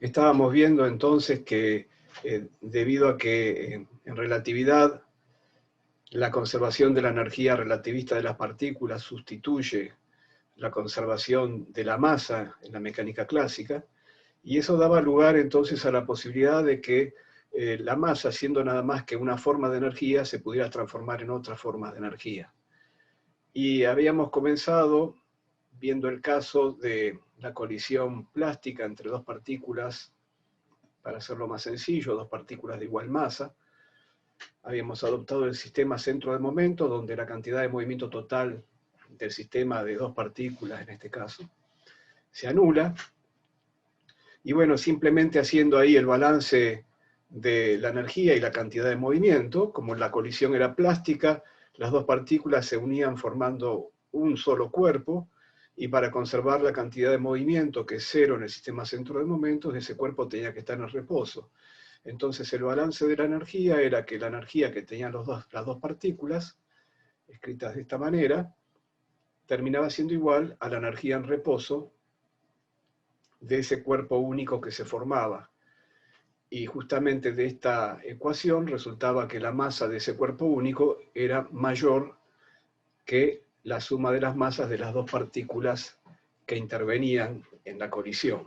Estábamos viendo entonces que debido a que en relatividad la conservación de la energía relativista de las partículas sustituye la conservación de la masa en la mecánica clásica, y eso daba lugar entonces a la posibilidad de que la masa, siendo nada más que una forma de energía, se pudiera transformar en otra forma de energía. Y habíamos comenzado viendo el caso de la colisión plástica entre dos partículas, para hacerlo más sencillo, dos partículas de igual masa. Habíamos adoptado el sistema centro de momento, donde la cantidad de movimiento total del sistema de dos partículas, en este caso, se anula. Y bueno, simplemente haciendo ahí el balance de la energía y la cantidad de movimiento, como la colisión era plástica, las dos partículas se unían formando un solo cuerpo, y para conservar la cantidad de movimiento, que es cero en el sistema centro de momentos, ese cuerpo tenía que estar en reposo. Entonces el balance de la energía era que la energía que tenían las dos partículas, escritas de esta manera, terminaba siendo igual a la energía en reposo de ese cuerpo único que se formaba. Y justamente de esta ecuación resultaba que la masa de ese cuerpo único era mayor que la suma de las masas de las dos partículas que intervenían en la colisión.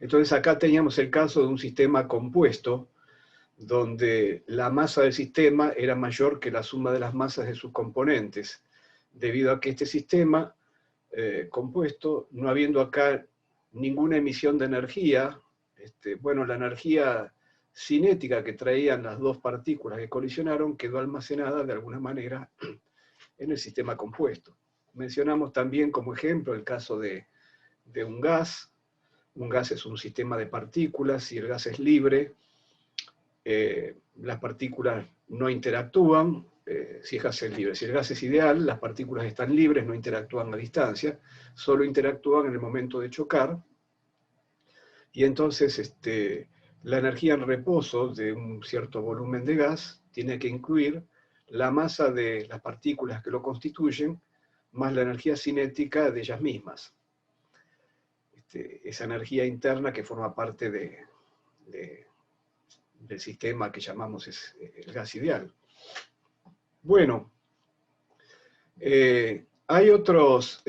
Entonces acá teníamos el caso de un sistema compuesto, donde la masa del sistema era mayor que la suma de las masas de sus componentes, debido a que este sistema compuesto, no habiendo acá ninguna emisión de energía, bueno, la energía cinética que traían las dos partículas que colisionaron quedó almacenada de alguna manera en el sistema compuesto. Mencionamos también como ejemplo el caso de un gas. Un gas es un sistema de partículas, si el gas es libre, las partículas no interactúan, si el gas es libre. Si el gas es ideal, las partículas están libres, no interactúan a distancia, solo interactúan en el momento de chocar, y entonces la energía en reposo de un cierto volumen de gas tiene que incluir la masa de las partículas que lo constituyen, más la energía cinética de ellas mismas. Esa energía interna que forma parte del sistema que llamamos el gas ideal. Bueno, hay otros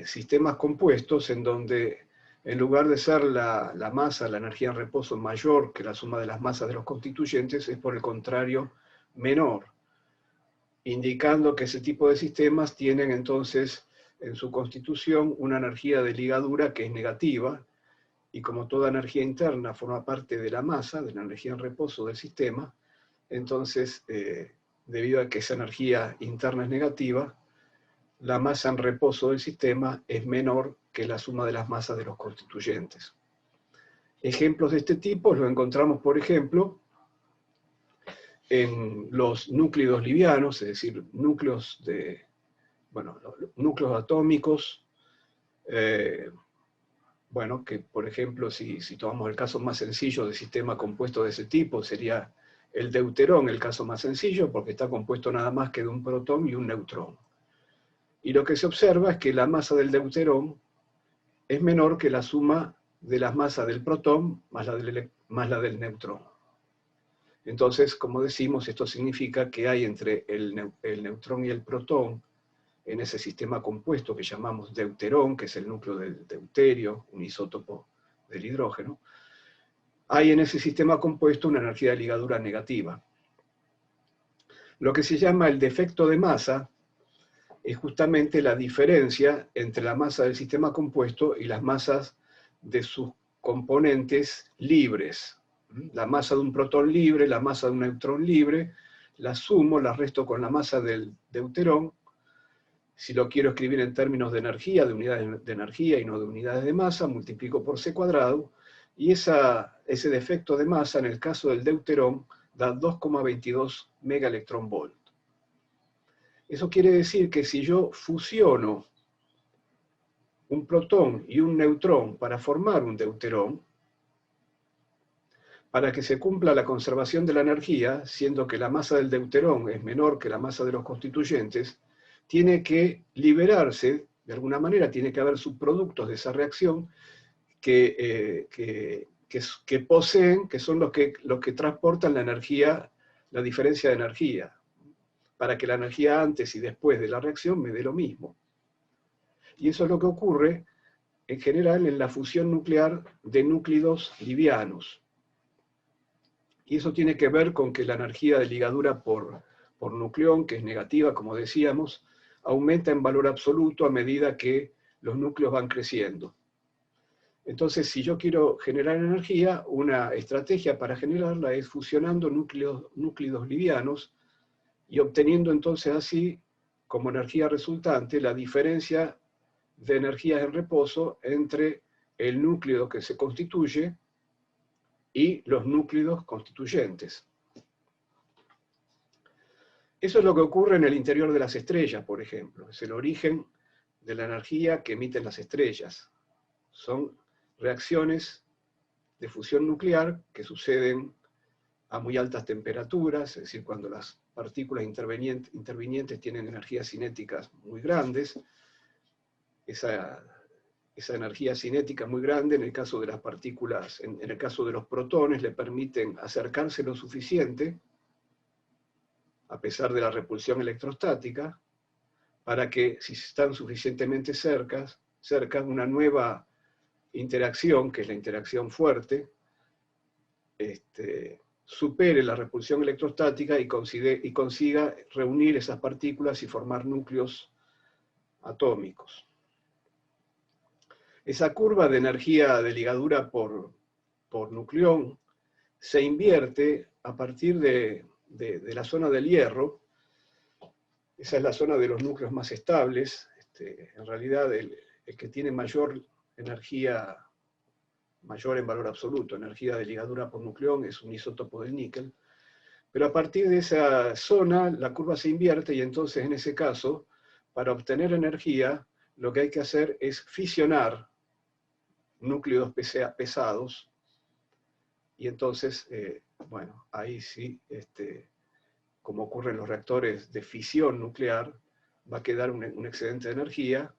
sistemas compuestos en donde en lugar de ser la masa, la energía en reposo mayor que la suma de las masas de los constituyentes, es por el contrario menor, indicando que ese tipo de sistemas tienen entonces en su constitución una energía de ligadura que es negativa, y como toda energía interna forma parte de la masa, de la energía en reposo del sistema, entonces, debido a que esa energía interna es negativa, la masa en reposo del sistema es menor que la suma de las masas de los constituyentes. Ejemplos de este tipo los encontramos, por ejemplo, en los núcleos livianos, es decir, núcleos atómicos, bueno, que por ejemplo, si tomamos el caso más sencillo de sistema compuesto de ese tipo, sería el deuterón, el caso más sencillo, porque está compuesto nada más que de un protón y un neutrón. Y lo que se observa es que la masa del deuterón es menor que la suma de las masas del protón más la del neutrón. Entonces, como decimos, esto significa que hay entre el neutrón y el protón, en ese sistema compuesto que llamamos deuterón, que es el núcleo del deuterio, un isótopo del hidrógeno, hay en ese sistema compuesto una energía de ligadura negativa. Lo que se llama el defecto de masa es justamente la diferencia entre la masa del sistema compuesto y las masas de sus componentes libres. La masa de un protón libre, la masa de un neutrón libre, la sumo, la resto con la masa del deuterón. Si lo quiero escribir en términos de energía, de unidades de energía y no de unidades de masa, multiplico por c cuadrado, y ese defecto de masa en el caso del deuterón da 2,22 megaelectronvolt. Eso quiere decir que si yo fusiono un protón y un neutrón para formar un deuterón, para que se cumpla la conservación de la energía, siendo que la masa del deuterón es menor que la masa de los constituyentes, tiene que liberarse, de alguna manera tiene que haber subproductos de esa reacción que poseen, que son los que transportan la energía, la diferencia de energía, para que la energía antes y después de la reacción me dé lo mismo. Y eso es lo que ocurre en general en la fusión nuclear de núclidos livianos. Y eso tiene que ver con que la energía de ligadura por nucleón, que es negativa, como decíamos, aumenta en valor absoluto a medida que los núcleos van creciendo. Entonces, si yo quiero generar energía, una estrategia para generarla es fusionando núclidos livianos y obteniendo entonces así, como energía resultante, la diferencia de energías en reposo entre el núcleo que se constituye y los núclidos constituyentes. Eso es lo que ocurre en el interior de las estrellas, por ejemplo. Es el origen de la energía que emiten las estrellas. Son reacciones de fusión nuclear que suceden a muy altas temperaturas, es decir, cuando las partículas intervinientes tienen energías cinéticas muy grandes. Esa energía cinética muy grande, en el caso de las partículas, en el caso de los protones, le permiten acercarse lo suficiente, a pesar de la repulsión electrostática, para que, si están suficientemente cerca, una nueva interacción, que es la interacción fuerte, supere la repulsión electrostática y consiga reunir esas partículas y formar núcleos atómicos. Esa curva de energía de ligadura por nucleón se invierte a partir de la zona del hierro. Esa es la zona de los núcleos más estables. En realidad, el que tiene mayor energía, mayor en valor absoluto, energía de ligadura por nucleón, es un isótopo del níquel. Pero a partir de esa zona, la curva se invierte y entonces, en ese caso, para obtener energía, lo que hay que hacer es fisionar núcleos pesados, y entonces, bueno, ahí sí, como ocurre en los reactores de fisión nuclear, va a quedar un excedente de energía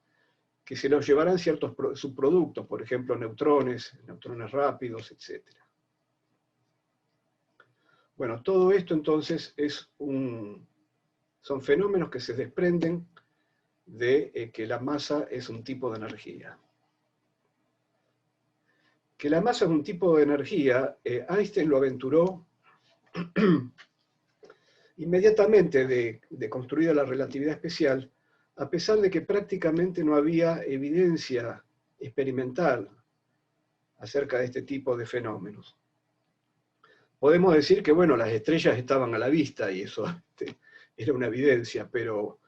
que se los llevarán ciertos subproductos, por ejemplo, neutrones rápidos, etc. Bueno, todo esto entonces son fenómenos que se desprenden de que la masa es un tipo de energía. Que la masa es un tipo de energía, Einstein lo aventuró inmediatamente de construida la relatividad especial, a pesar de que prácticamente no había evidencia experimental acerca de este tipo de fenómenos. Podemos decir que, bueno, las estrellas estaban a la vista y eso era una evidencia, pero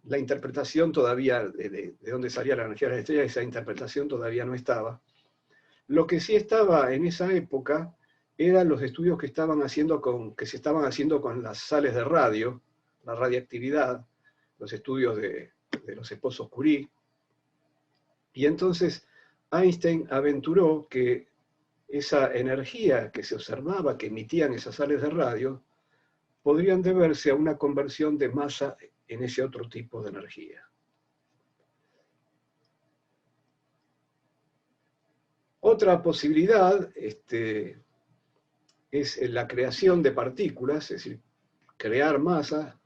la interpretación todavía, de dónde salía la energía de las estrellas, esa interpretación todavía no estaba. Lo que sí estaba en esa época eran los estudios que se estaban haciendo con las sales de radio, la radiactividad, los estudios de los esposos Curie. Y entonces Einstein aventuró que esa energía que se observaba que emitían esas sales de radio podrían deberse a una conversión de masa en ese otro tipo de energía. Otra posibilidad es la creación de partículas, es decir, crear masa,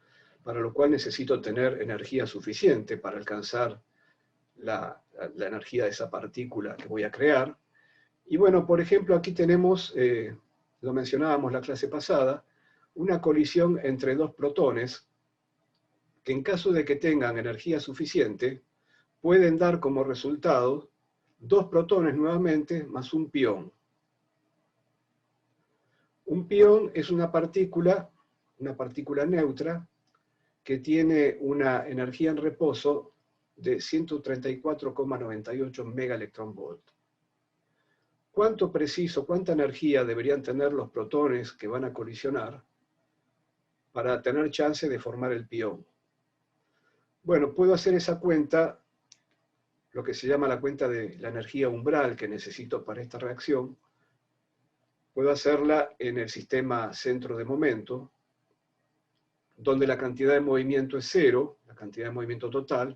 para lo cual necesito tener energía suficiente para alcanzar la energía de esa partícula que voy a crear. Y bueno, por ejemplo, aquí tenemos, lo mencionábamos la clase pasada, una colisión entre dos protones que, en caso de que tengan energía suficiente, pueden dar como resultado dos protones nuevamente más un pión. Un pión es una partícula neutra, que tiene una energía en reposo de 134,98 megaelectronvolt. ¿Cuánta energía deberían tener los protones que van a colisionar para tener chance de formar el pión? Bueno, puedo hacer esa cuenta, lo que se llama la cuenta de la energía umbral que necesito para esta reacción. Puedo hacerla en el sistema centro de momento, donde la cantidad de movimiento es cero, la cantidad de movimiento total,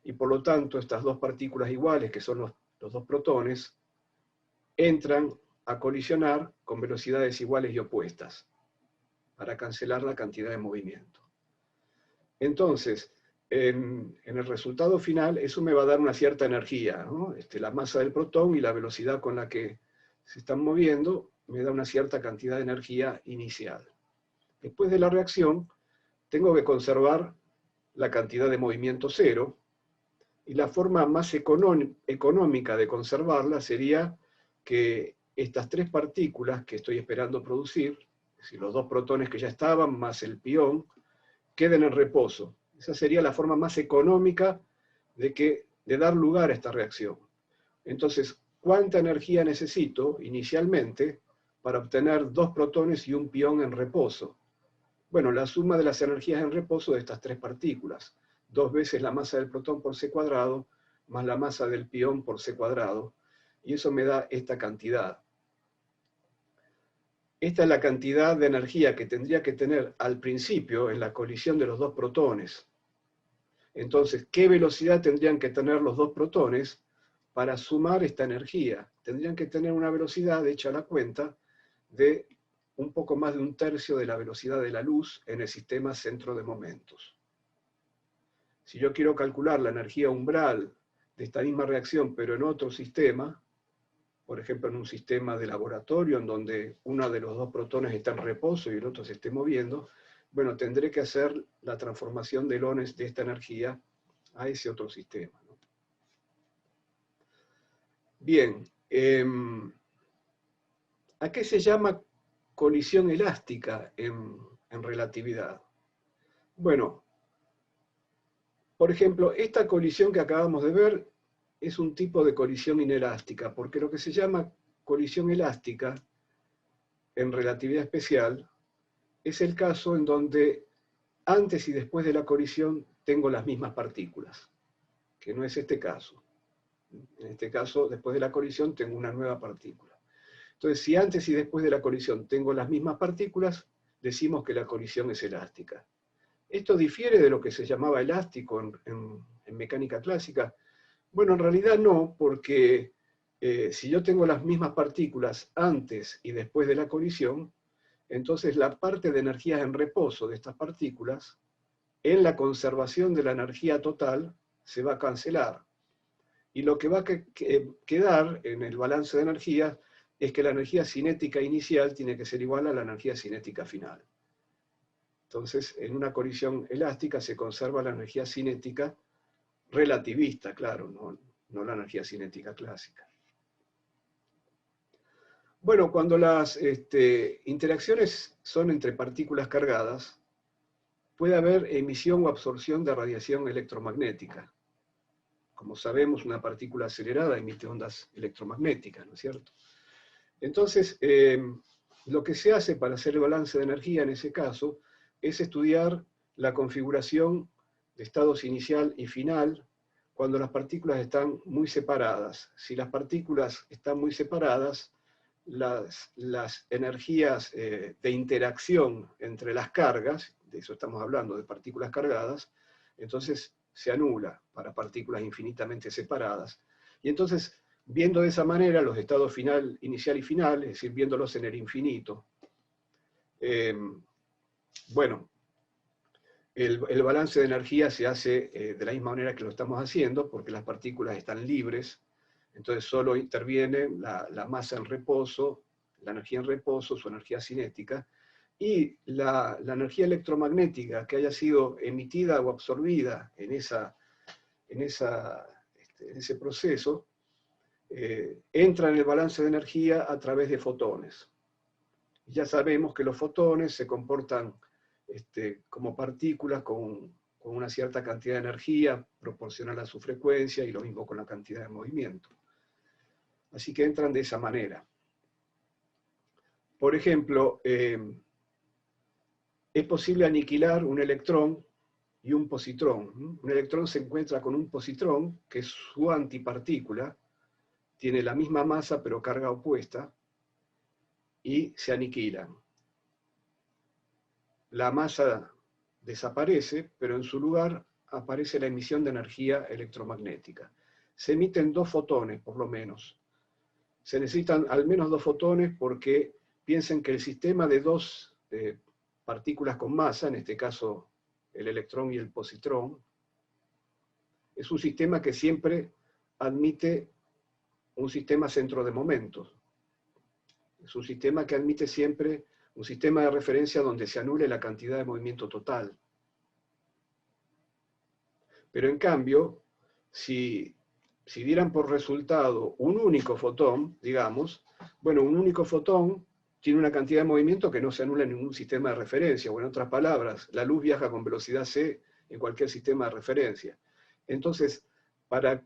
y por lo tanto estas dos partículas iguales, que son los dos protones, entran a colisionar con velocidades iguales y opuestas para cancelar la cantidad de movimiento. Entonces, en el resultado final, eso me va a dar una cierta energía, ¿no? La masa del protón y la velocidad con la que se están moviendo me da una cierta cantidad de energía inicial. Después de la reacción, tengo que conservar la cantidad de movimiento cero, y la forma más económica de conservarla sería que estas tres partículas que estoy esperando producir, es decir, los dos protones que ya estaban, más el pión, queden en reposo. Esa sería la forma más económica de dar lugar a esta reacción. Entonces, ¿cuánta energía necesito inicialmente para obtener dos protones y un pión en reposo? Bueno, la suma de las energías en reposo de estas tres partículas. 2 veces la masa del protón por c cuadrado, más la masa del pión por c cuadrado, y eso me da esta cantidad. Esta es la cantidad de energía que tendría que tener al principio en la colisión de los dos protones. Entonces, ¿qué velocidad tendrían que tener los dos protones para sumar esta energía? Tendrían que tener una velocidad, hecha la cuenta, de un poco más de 1/3 de la velocidad de la luz en el sistema centro de momentos. Si yo quiero calcular la energía umbral de esta misma reacción, pero en otro sistema, por ejemplo en un sistema de laboratorio en donde uno de los dos protones está en reposo y el otro se esté moviendo, bueno, tendré que hacer la transformación de Lorenz de esta energía a ese otro sistema, ¿no? Bien, ¿a qué se llama colisión elástica en relatividad? Bueno, por ejemplo, esta colisión que acabamos de ver es un tipo de colisión inelástica, porque lo que se llama colisión elástica en relatividad especial es el caso en donde antes y después de la colisión tengo las mismas partículas, que no es este caso. En este caso, después de la colisión tengo una nueva partícula. Entonces, si antes y después de la colisión tengo las mismas partículas, decimos que la colisión es elástica. ¿Esto difiere de lo que se llamaba elástico en mecánica clásica? Bueno, en realidad no, porque si yo tengo las mismas partículas antes y después de la colisión, entonces la parte de energía en reposo de estas partículas, en la conservación de la energía total, se va a cancelar. Y lo que va a quedar en el balance de energía es que la energía cinética inicial tiene que ser igual a la energía cinética final. Entonces, en una colisión elástica se conserva la energía cinética relativista, claro, no la energía cinética clásica. Bueno, cuando las interacciones son entre partículas cargadas, puede haber emisión o absorción de radiación electromagnética. Como sabemos, una partícula acelerada emite ondas electromagnéticas, ¿no es cierto? Entonces, lo que se hace para hacer el balance de energía en ese caso es estudiar la configuración de estados inicial y final cuando las partículas están muy separadas. Si las partículas están muy separadas, las energías de interacción entre las cargas, de eso estamos hablando, de partículas cargadas, entonces se anula para partículas infinitamente separadas. Y entonces, viendo de esa manera los estados inicial y final, es decir, viéndolos en el infinito, bueno, el balance de energía se hace de la misma manera que lo estamos haciendo, porque las partículas están libres, entonces solo interviene la masa en reposo, la energía en reposo, su energía cinética, y la energía electromagnética que haya sido emitida o absorbida en ese proceso, entra en el balance de energía a través de fotones. Ya sabemos que los fotones se comportan como partículas con una cierta cantidad de energía proporcional a su frecuencia, y lo mismo con la cantidad de movimiento. Así que entran de esa manera. Por ejemplo, es posible aniquilar un electrón y un positrón. Un electrón se encuentra con un positrón, que es su antipartícula, tiene la misma masa pero carga opuesta, y se aniquilan. La masa desaparece, pero en su lugar aparece la emisión de energía electromagnética. se emiten 2 fotones, por lo menos. Se necesitan al menos 2 fotones porque piensen que el sistema de 2 partículas con masa, en este caso el electrón y el positrón, es un sistema que siempre admite un sistema centro de momentos. Es un sistema que admite siempre un sistema de referencia donde se anule la cantidad de movimiento total. Pero en cambio, si dieran por resultado un único fotón, digamos, bueno, un único fotón tiene una cantidad de movimiento que no se anula en ningún sistema de referencia, o en otras palabras, la luz viaja con velocidad c en cualquier sistema de referencia. Entonces, para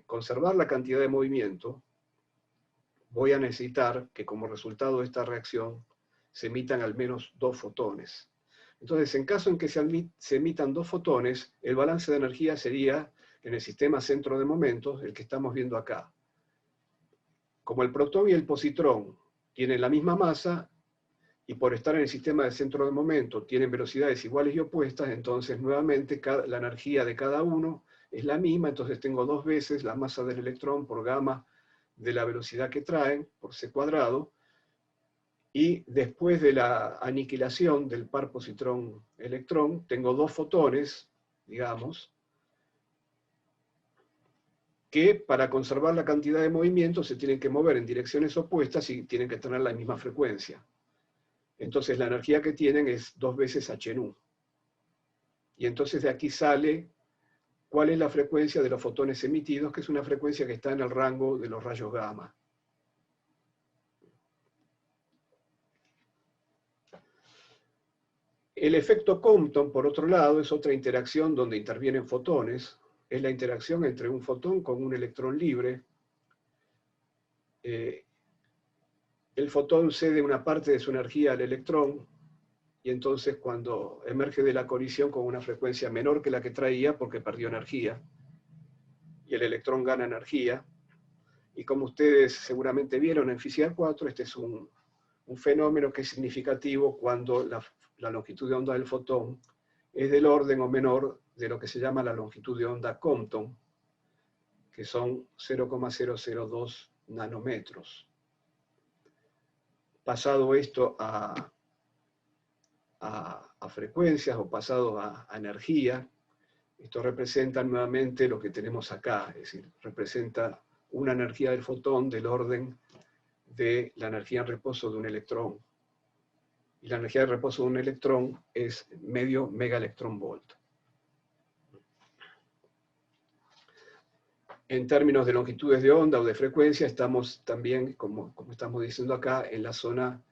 conservar la cantidad de movimiento, voy a necesitar que como resultado de esta reacción se emitan al menos 2 fotones. Entonces, en caso en que se emitan 2 fotones, el balance de energía sería, en el sistema centro de momentos, el que estamos viendo acá. Como el protón y el positrón tienen la misma masa, y por estar en el sistema de centro de momentos tienen velocidades iguales y opuestas, entonces nuevamente la energía de cada uno es la misma, entonces tengo 2 veces la masa del electrón por gamma de la velocidad que traen, por c cuadrado, y después de la aniquilación del par positrón-electrón, tengo 2 fotones, digamos, que para conservar la cantidad de movimiento se tienen que mover en direcciones opuestas y tienen que tener la misma frecuencia. Entonces la energía que tienen es 2 veces h nu. Y entonces de aquí sale cuál es la frecuencia de los fotones emitidos, que es una frecuencia que está en el rango de los rayos gamma. El efecto Compton, por otro lado, es otra interacción donde intervienen fotones. Es la interacción entre un fotón con un electrón libre. El fotón cede una parte de su energía al electrón, y entonces cuando emerge de la colisión con una frecuencia menor que la que traía, porque perdió energía, y el electrón gana energía, y como ustedes seguramente vieron en física 4, este es un fenómeno que es significativo cuando la longitud de onda del fotón es del orden o menor de lo que se llama la longitud de onda Compton, que son 0,002 nanómetros. Pasado esto a frecuencias o pasado a energía, esto representa nuevamente lo que tenemos acá, es decir, representa una energía del fotón del orden de la energía en reposo de un electrón. Y la energía de reposo de un electrón es medio megaelectronvolt. En términos de longitudes de onda o de frecuencia, estamos también, como estamos diciendo acá, en la zona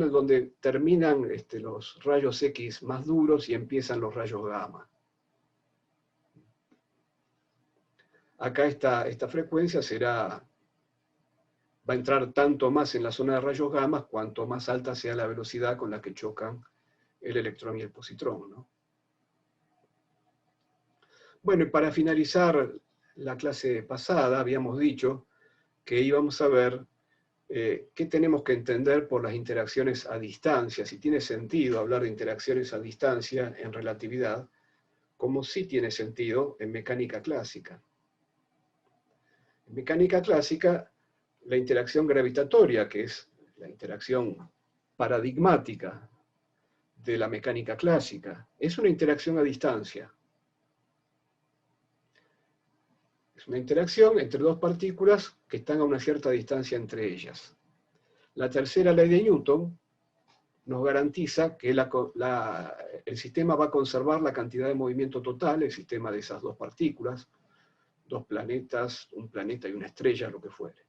donde terminan los rayos X más duros y empiezan los rayos gamma. Acá esta frecuencia va a entrar tanto más en la zona de rayos gamma cuanto más alta sea la velocidad con la que chocan el electrón y el positrón, ¿no? Bueno, y para finalizar la clase pasada, habíamos dicho que íbamos a ver qué tenemos que entender por las interacciones a distancia, si tiene sentido hablar de interacciones a distancia en relatividad, como sí tiene sentido en mecánica clásica. En mecánica clásica, la interacción gravitatoria, que es la interacción paradigmática de la mecánica clásica, es una interacción a distancia. Es una interacción entre 2 partículas que están a una cierta distancia entre ellas. La tercera ley de Newton nos garantiza que el sistema va a conservar la cantidad de movimiento total, el sistema de esas 2 partículas, 2 planetas, un planeta y una estrella, lo que fuere.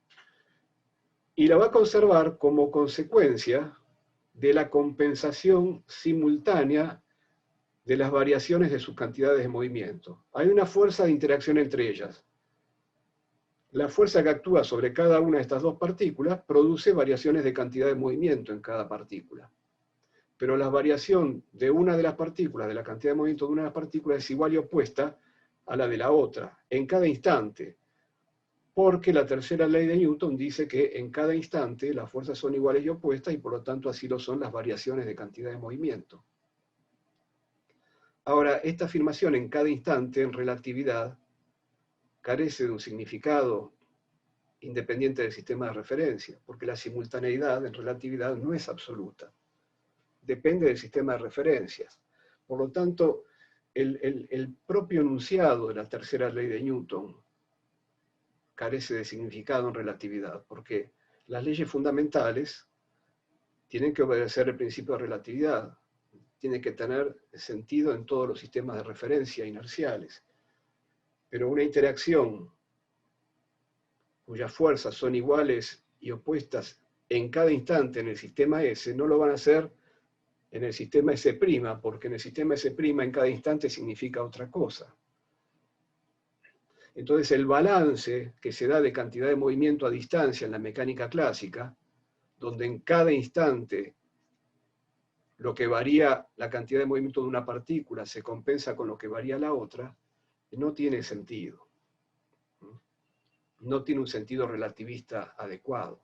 Y la va a conservar como consecuencia de la compensación simultánea de las variaciones de sus cantidades de movimiento. Hay una fuerza de interacción entre ellas. La fuerza que actúa sobre cada una de estas 2 partículas produce variaciones de cantidad de movimiento en cada partícula. Pero la variación de una de las partículas, de la cantidad de movimiento de una de las partículas, es igual y opuesta a la de la otra, en cada instante. Porque la tercera ley de Newton dice que en cada instante las fuerzas son iguales y opuestas, y por lo tanto así lo son las variaciones de cantidad de movimiento. Ahora, esta afirmación en cada instante, en relatividad, carece de un significado independiente del sistema de referencia, porque la simultaneidad en relatividad no es absoluta, depende del sistema de referencias. Por lo tanto, el propio enunciado de la tercera ley de Newton carece de significado en relatividad, porque las leyes fundamentales tienen que obedecer el principio de relatividad, tienen que tener sentido en todos los sistemas de referencia inerciales. Pero una interacción cuyas fuerzas son iguales y opuestas en cada instante en el sistema S, no lo van a hacer en el sistema S', porque en el sistema S' en cada instante significa otra cosa. Entonces el balance que se da de cantidad de movimiento a distancia en la mecánica clásica, donde en cada instante lo que varía la cantidad de movimiento de una partícula se compensa con lo que varía la otra, no tiene sentido. No tiene un sentido relativista adecuado.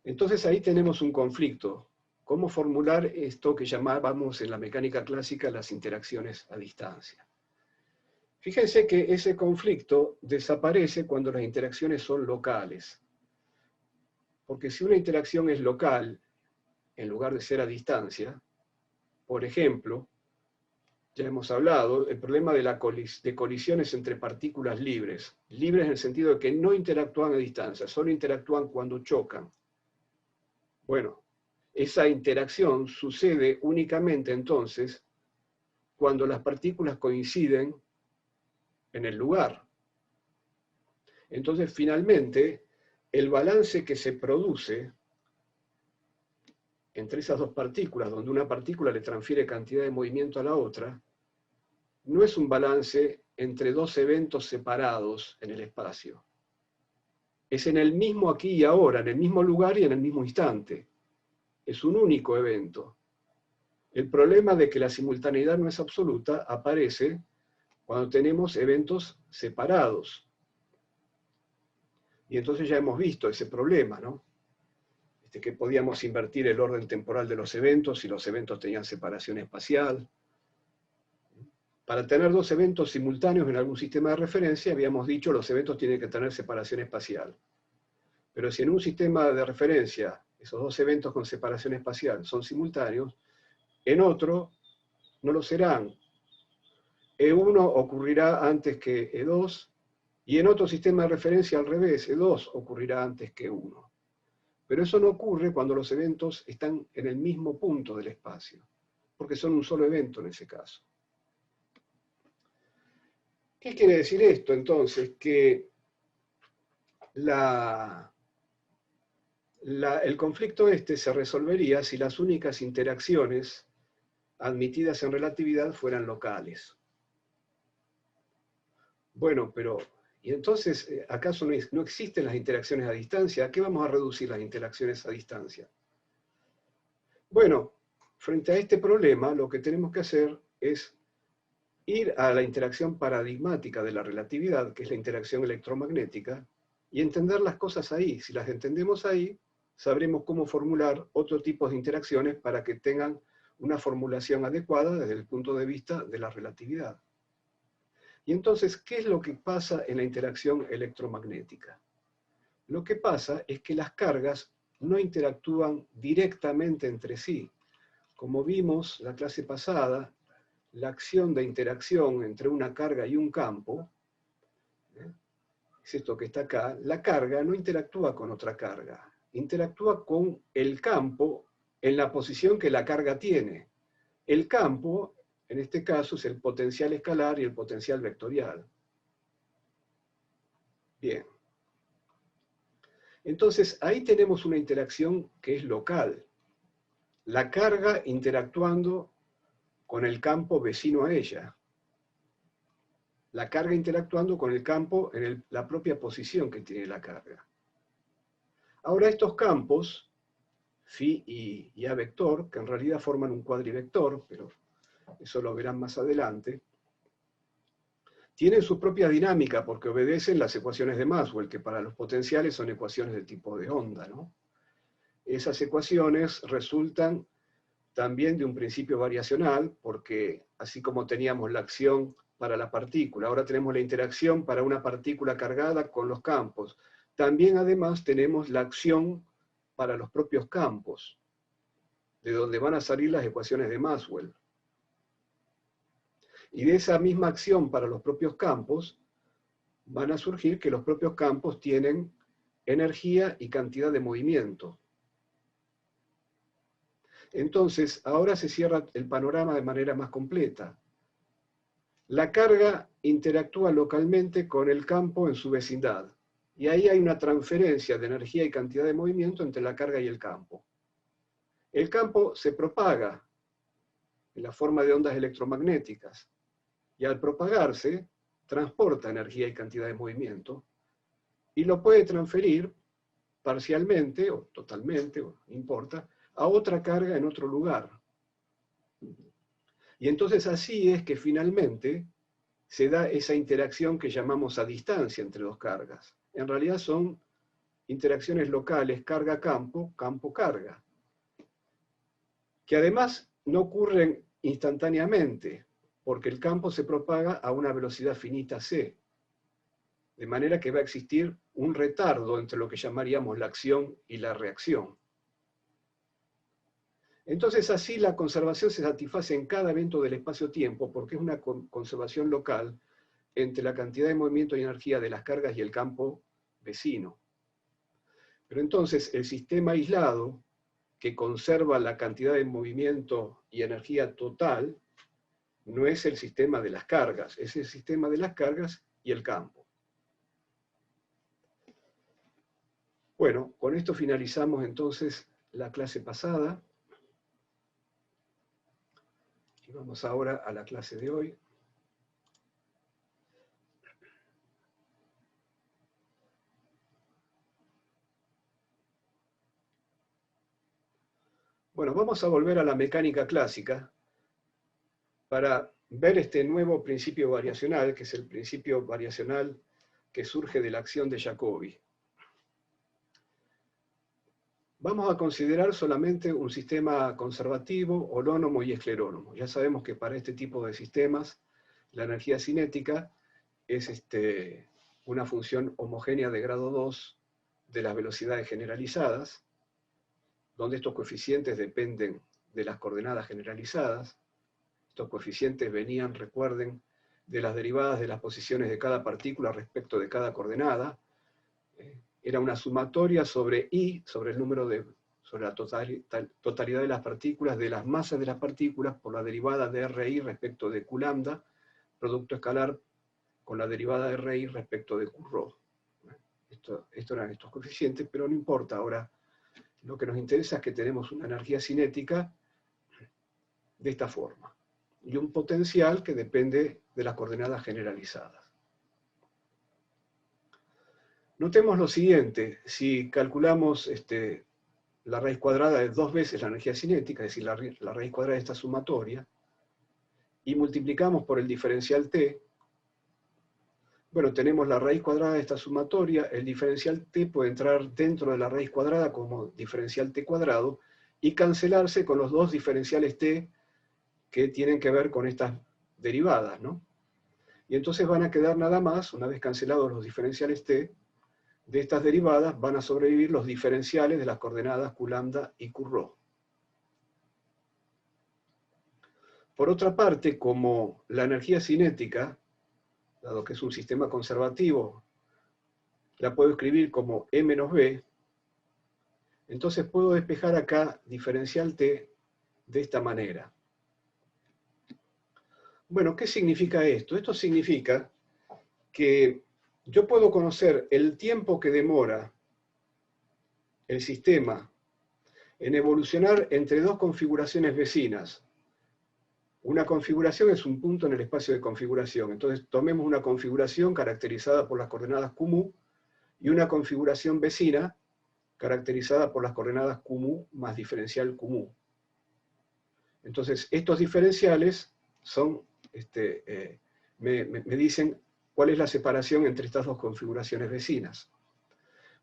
Entonces ahí tenemos un conflicto. ¿Cómo formular esto que llamábamos en la mecánica clásica las interacciones a distancia? Fíjense que ese conflicto desaparece cuando las interacciones son locales. Porque si una interacción es local, en lugar de ser a distancia, por ejemplo, ya hemos hablado, el problema de colisiones entre partículas libres. Libres en el sentido de que no interactúan a distancia, solo interactúan cuando chocan. Bueno, esa interacción sucede únicamente entonces cuando las partículas coinciden en el lugar. Entonces, finalmente, el balance que se produce entre esas dos partículas, donde una partícula le transfiere cantidad de movimiento a la otra, no es un balance entre dos eventos separados en el espacio. Es en el mismo aquí y ahora, en el mismo lugar y en el mismo instante. Es un único evento. El problema de que la simultaneidad no es absoluta aparece cuando tenemos eventos separados. Y entonces ya hemos visto ese problema, ¿no? Que podíamos invertir el orden temporal de los eventos si los eventos tenían separación espacial. Para tener dos eventos simultáneos en algún sistema de referencia, habíamos dicho los eventos tienen que tener separación espacial. Pero si en un sistema de referencia esos dos eventos con separación espacial son simultáneos, en otro no lo serán. E1 ocurrirá antes que E2, y en otro sistema de referencia al revés, E2 ocurrirá antes que E1. Pero eso no ocurre cuando los eventos están en el mismo punto del espacio, porque son un solo evento en ese caso. ¿Qué quiere decir esto entonces? Que el conflicto este se resolvería si las únicas interacciones admitidas en relatividad fueran locales. Bueno, pero ¿y entonces acaso no existen las interacciones a distancia? ¿A qué vamos a reducir las interacciones a distancia? Bueno, frente a este problema lo que tenemos que hacer es ir a la interacción paradigmática de la relatividad, que es la interacción electromagnética, y entender las cosas ahí. Si las entendemos ahí, sabremos cómo formular otro tipo de interacciones para que tengan una formulación adecuada desde el punto de vista de la relatividad. Y entonces, ¿qué es lo que pasa en la interacción electromagnética? Lo que pasa es que las cargas no interactúan directamente entre sí. Como vimos la clase pasada, la acción de interacción entre una carga y un campo, es esto que está acá, la carga no interactúa con otra carga, interactúa con el campo en la posición que la carga tiene. El campo, en este caso, es el potencial escalar y el potencial vectorial. Bien. Entonces, ahí tenemos una interacción que es local. La carga interactuando con el campo vecino a ella. La carga interactuando con el campo en la propia posición que tiene la carga. Ahora estos campos, phi y a vector, que en realidad forman un cuadrivector, pero eso lo verán más adelante, tienen su propia dinámica porque obedecen las ecuaciones de Maxwell, que para los potenciales son ecuaciones de tipo de onda, ¿no? Esas ecuaciones resultan también de un principio variacional, porque así como teníamos la acción para la partícula. Ahora tenemos la interacción para una partícula cargada con los campos. También además tenemos la acción para los propios campos, de donde van a salir las ecuaciones de Maxwell. Y de esa misma acción para los propios campos, van a surgir que los propios campos tienen energía y cantidad de movimiento. Entonces, ahora se cierra el panorama de manera más completa. La carga interactúa localmente con el campo en su vecindad, y ahí hay una transferencia de energía y cantidad de movimiento entre la carga y el campo. El campo se propaga en la forma de ondas electromagnéticas, y al propagarse, transporta energía y cantidad de movimiento, y lo puede transferir parcialmente o totalmente, no importa, a otra carga en otro lugar. Y entonces así es que finalmente se da esa interacción que llamamos a distancia entre dos cargas. En realidad son interacciones locales, carga-campo, campo-carga, que además no ocurren instantáneamente, porque el campo se propaga a una velocidad finita c, de manera que va a existir un retardo entre lo que llamaríamos la acción y la reacción. Entonces así la conservación se satisface en cada evento del espacio-tiempo, porque es una conservación local entre la cantidad de movimiento y energía de las cargas y el campo vecino. Pero entonces el sistema aislado, que conserva la cantidad de movimiento y energía total, no es el sistema de las cargas, es el sistema de las cargas y el campo. Bueno, con esto finalizamos entonces la clase pasada. Y vamos ahora a la clase de hoy. Bueno, vamos a volver a la mecánica clásica para ver este nuevo principio variacional, que es el principio variacional que surge de la acción de Jacobi. Vamos a considerar solamente un sistema conservativo, holónomo y esclerónomo. Ya sabemos que para este tipo de sistemas la energía cinética es una función homogénea de grado 2 de las velocidades generalizadas, donde estos coeficientes dependen de las coordenadas generalizadas. Estos coeficientes venían, recuerden, de las derivadas de las posiciones de cada partícula respecto de cada coordenada. Era una sumatoria sobre I, sobre el número sobre la totalidad de las partículas, de las masas de las partículas, por la derivada de RI respecto de Q lambda, producto escalar con la derivada de RI respecto de Q rho. Esto eran estos coeficientes, pero no importa. Ahora, lo que nos interesa es que tenemos una energía cinética de esta forma, y un potencial que depende de las coordenadas generalizadas. Notemos lo siguiente: si calculamos la raíz cuadrada de 2 veces la energía cinética, es decir, la raíz cuadrada de esta sumatoria, y multiplicamos por el diferencial t, bueno, tenemos la raíz cuadrada de esta sumatoria, el diferencial t puede entrar dentro de la raíz cuadrada como diferencial t cuadrado, y cancelarse con los dos diferenciales t que tienen que ver con estas derivadas, ¿no? Y entonces van a quedar nada más, una vez cancelados los diferenciales t, de estas derivadas van a sobrevivir los diferenciales de las coordenadas Q lambda y Q rho. Por otra parte, como la energía cinética, dado que es un sistema conservativo, la puedo escribir como E menos B, entonces puedo despejar acá diferencial t de esta manera. Bueno, ¿qué significa esto? Esto significa que yo puedo conocer el tiempo que demora el sistema en evolucionar entre dos configuraciones vecinas. Una configuración es un punto en el espacio de configuración. Entonces tomemos una configuración caracterizada por las coordenadas QMU y una configuración vecina caracterizada por las coordenadas QMU más diferencial QMU. Entonces estos diferenciales son, me dicen cuál es la separación entre estas dos configuraciones vecinas.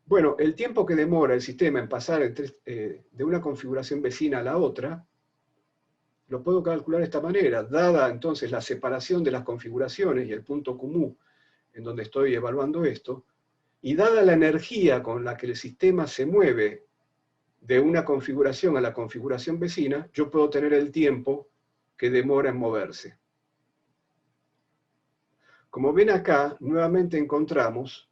Bueno, el tiempo que demora el sistema en pasar de una configuración vecina a la otra lo puedo calcular de esta manera, dada entonces la separación de las configuraciones y el punto común en donde estoy evaluando esto, y dada la energía con la que el sistema se mueve de una configuración a la configuración vecina, yo puedo tener el tiempo que demora en moverse. Como ven acá, nuevamente encontramos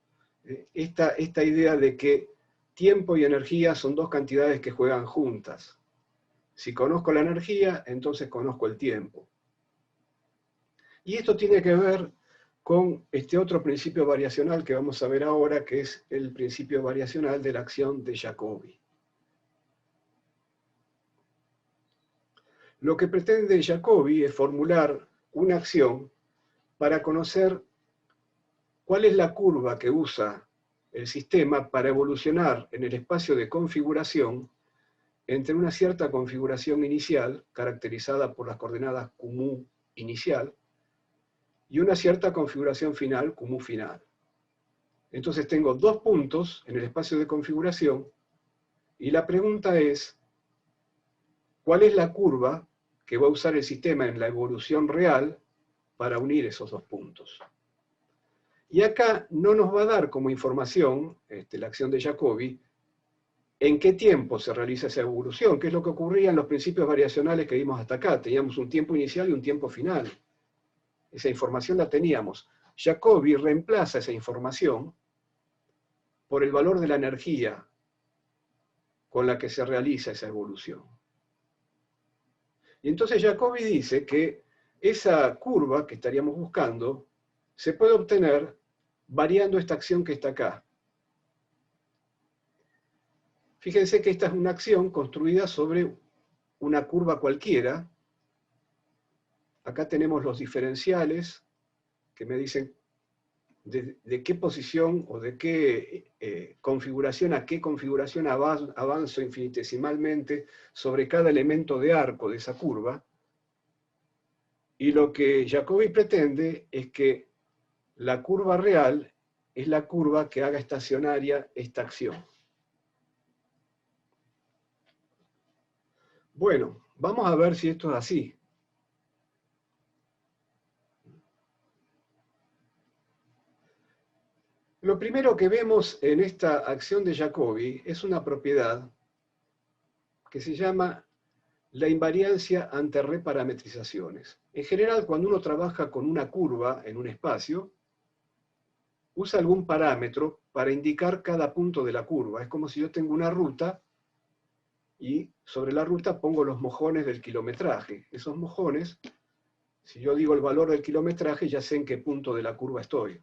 esta idea de que tiempo y energía son dos cantidades que juegan juntas. Si conozco la energía, entonces conozco el tiempo. Y esto tiene que ver con este otro principio variacional que vamos a ver ahora, que es el principio variacional de la acción de Jacobi. Lo que pretende Jacobi es formular una acción para conocer cuál es la curva que usa el sistema para evolucionar en el espacio de configuración entre una cierta configuración inicial, caracterizada por las coordenadas QMU inicial, y una cierta configuración final, QMU final. Entonces tengo dos puntos en el espacio de configuración, y la pregunta es, ¿cuál es la curva que va a usar el sistema en la evolución real para unir esos dos puntos? Y acá no nos va a dar como información la acción de Jacobi en qué tiempo se realiza esa evolución, que es lo que ocurría en los principios variacionales que vimos hasta acá. Teníamos un tiempo inicial y un tiempo final. Esa información la teníamos. Jacobi reemplaza esa información por el valor de la energía con la que se realiza esa evolución. Y entonces Jacobi dice que esa curva que estaríamos buscando se puede obtener variando esta acción que está acá. Fíjense que esta es una acción construida sobre una curva cualquiera. Acá tenemos los diferenciales que me dicen de qué posición o de qué configuración a qué configuración avanzo infinitesimalmente sobre cada elemento de arco de esa curva. Y lo que Jacobi pretende es que la curva real es la curva que haga estacionaria esta acción. Bueno, vamos a ver si esto es así. Lo primero que vemos en esta acción de Jacobi es una propiedad que se llama la invariancia ante reparametrizaciones. En general, cuando uno trabaja con una curva en un espacio, usa algún parámetro para indicar cada punto de la curva. Es como si yo tengo una ruta y sobre la ruta pongo los mojones del kilometraje. Esos mojones, si yo digo el valor del kilometraje, ya sé en qué punto de la curva estoy.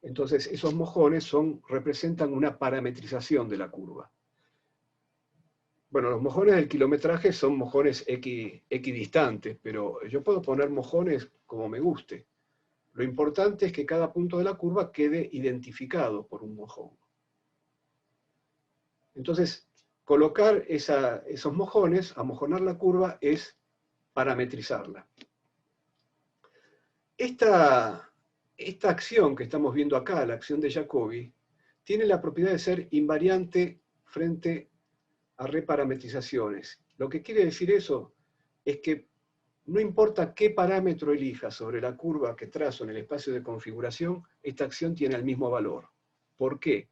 Entonces, esos mojones representan una parametrización de la curva. Bueno, los mojones del kilometraje son mojones equidistantes, pero yo puedo poner mojones como me guste. Lo importante es que cada punto de la curva quede identificado por un mojón. Entonces, colocar esos mojones, amojonar la curva, es parametrizarla. Esta acción que estamos viendo acá, la acción de Jacobi, tiene la propiedad de ser invariante frente a reparametrizaciones. Lo que quiere decir eso es que no importa qué parámetro elija sobre la curva que trazo en el espacio de configuración, esta acción tiene el mismo valor. ¿Por qué?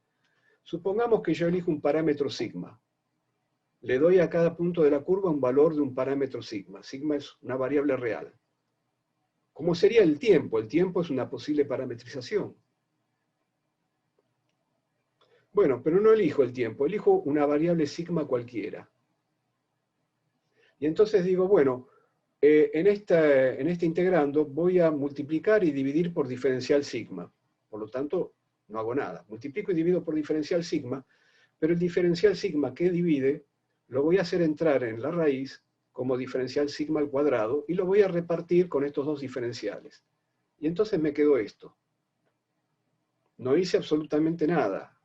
Supongamos que yo elijo un parámetro sigma. Le doy a cada punto de la curva un valor de un parámetro sigma. Sigma es una variable real. ¿Cómo sería el tiempo? El tiempo es una posible parametrización. Bueno, pero no elijo el tiempo, elijo una variable sigma cualquiera. Y entonces digo, bueno, en este integrando voy a multiplicar y dividir por diferencial sigma. Por lo tanto, no hago nada. Multiplico y divido por diferencial sigma, pero el diferencial sigma que divide lo voy a hacer entrar en la raíz como diferencial sigma al cuadrado y lo voy a repartir con estos dos diferenciales. Y entonces me quedó esto. No hice absolutamente nada.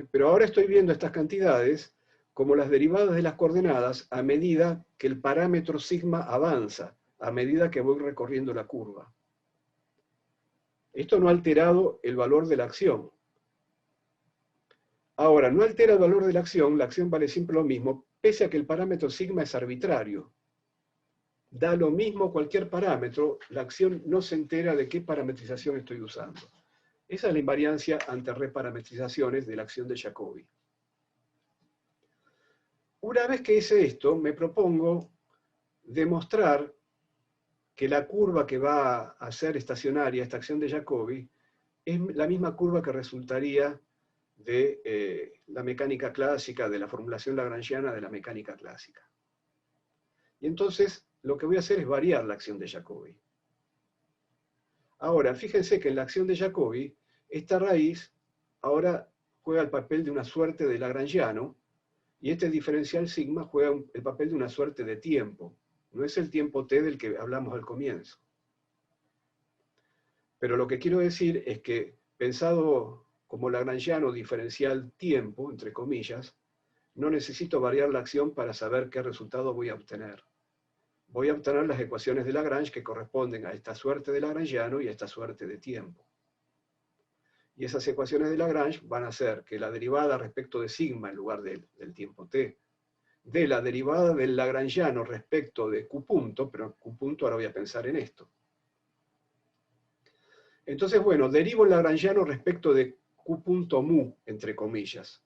Pero ahora estoy viendo estas cantidades como las derivadas de las coordenadas a medida que el parámetro sigma avanza, a medida que voy recorriendo la curva. Esto no ha alterado el valor de la acción. Ahora, no altera el valor de la acción vale siempre lo mismo, pese a que el parámetro sigma es arbitrario. Da lo mismo cualquier parámetro, la acción no se entera de qué parametrización estoy usando. Esa es la invariancia ante reparametrizaciones de la acción de Jacobi. Una vez que hice esto, me propongo demostrar que la curva que va a ser estacionaria, esta acción de Jacobi, es la misma curva que resultaría de la mecánica clásica, de la formulación lagrangiana de la mecánica clásica. Y entonces lo que voy a hacer es variar la acción de Jacobi. Ahora, fíjense que en la acción de Jacobi, esta raíz ahora juega el papel de una suerte de lagrangiano, y este diferencial sigma juega el papel de una suerte de tiempo. No es el tiempo t del que hablamos al comienzo. Pero lo que quiero decir es que, pensado como lagrangiano diferencial tiempo, entre comillas, no necesito variar la acción para saber qué resultado voy a obtener. Voy a obtener las ecuaciones de Lagrange que corresponden a esta suerte de lagrangiano y a esta suerte de tiempo. Y esas ecuaciones de Lagrange van a ser que la derivada respecto de sigma en lugar del tiempo t, de la derivada del lagrangiano respecto de q punto, pero q punto ahora voy a pensar en esto. Entonces, bueno, derivo el lagrangiano respecto de q punto mu, entre comillas.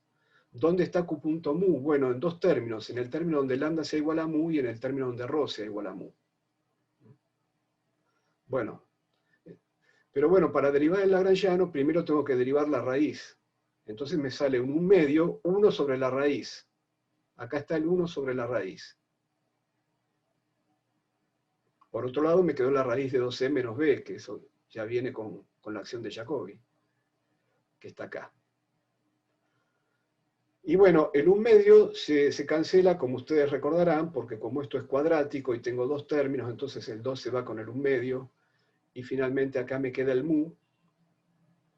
¿Dónde está q punto mu? Bueno, en dos términos, en el término donde lambda sea igual a mu y en el término donde ρ sea igual a mu. Bueno, pero bueno, para derivar el lagrangiano primero tengo que derivar la raíz. Entonces me sale un 1/2, 1 sobre la raíz. Acá está el 1 sobre la raíz. Por otro lado me quedó la raíz de 2c menos b, que eso ya viene con la acción de Jacobi, que está acá. Y bueno, el 1/2 se cancela, como ustedes recordarán, porque como esto es cuadrático y tengo dos términos, entonces el 2 se va con el 1/2, y finalmente acá me queda el mu,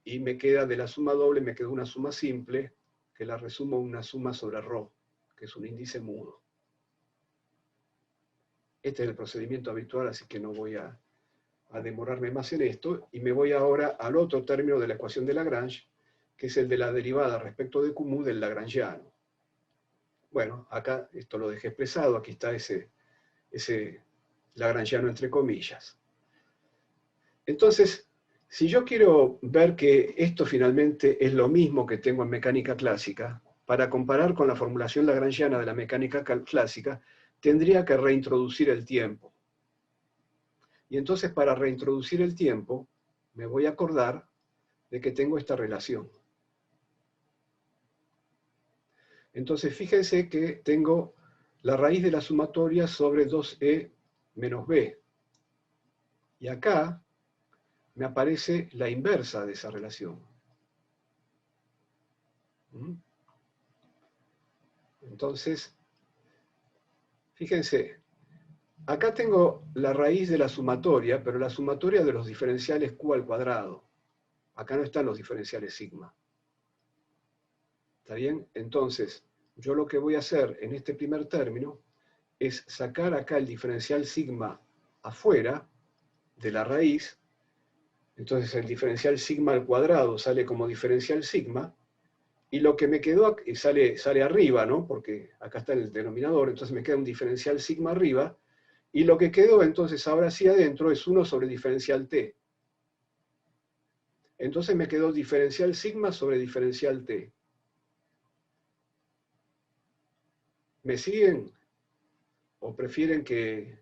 y me queda de la suma doble, me queda una suma simple, que la resumo una suma sobre ρ, que es un índice mudo. Este es el procedimiento habitual, así que no voy a demorarme más en esto, y me voy ahora al otro término de la ecuación de Lagrange, que es el de la derivada respecto de Q del lagrangiano. Bueno, acá esto lo dejé expresado, aquí está ese lagrangiano entre comillas. Entonces, si yo quiero ver que esto finalmente es lo mismo que tengo en mecánica clásica, para comparar con la formulación lagrangiana de la mecánica clásica, tendría que reintroducir el tiempo. Y entonces para reintroducir el tiempo, me voy a acordar de que tengo esta relación. Entonces fíjense que tengo la raíz de la sumatoria sobre 2e menos b. Y acá me aparece la inversa de esa relación. Entonces, fíjense, acá tengo la raíz de la sumatoria, pero la sumatoria de los diferenciales q al cuadrado. Acá no están los diferenciales sigma. ¿Está bien? Entonces, yo lo que voy a hacer en este primer término es sacar acá el diferencial sigma afuera de la raíz. Entonces el diferencial sigma al cuadrado sale como diferencial sigma, y lo que me quedó sale arriba, ¿no? Porque acá está el denominador, entonces me queda un diferencial sigma arriba, y lo que quedó entonces ahora sí adentro es 1 sobre diferencial t. Entonces me quedó diferencial sigma sobre diferencial t. ¿Me siguen? ¿O prefieren que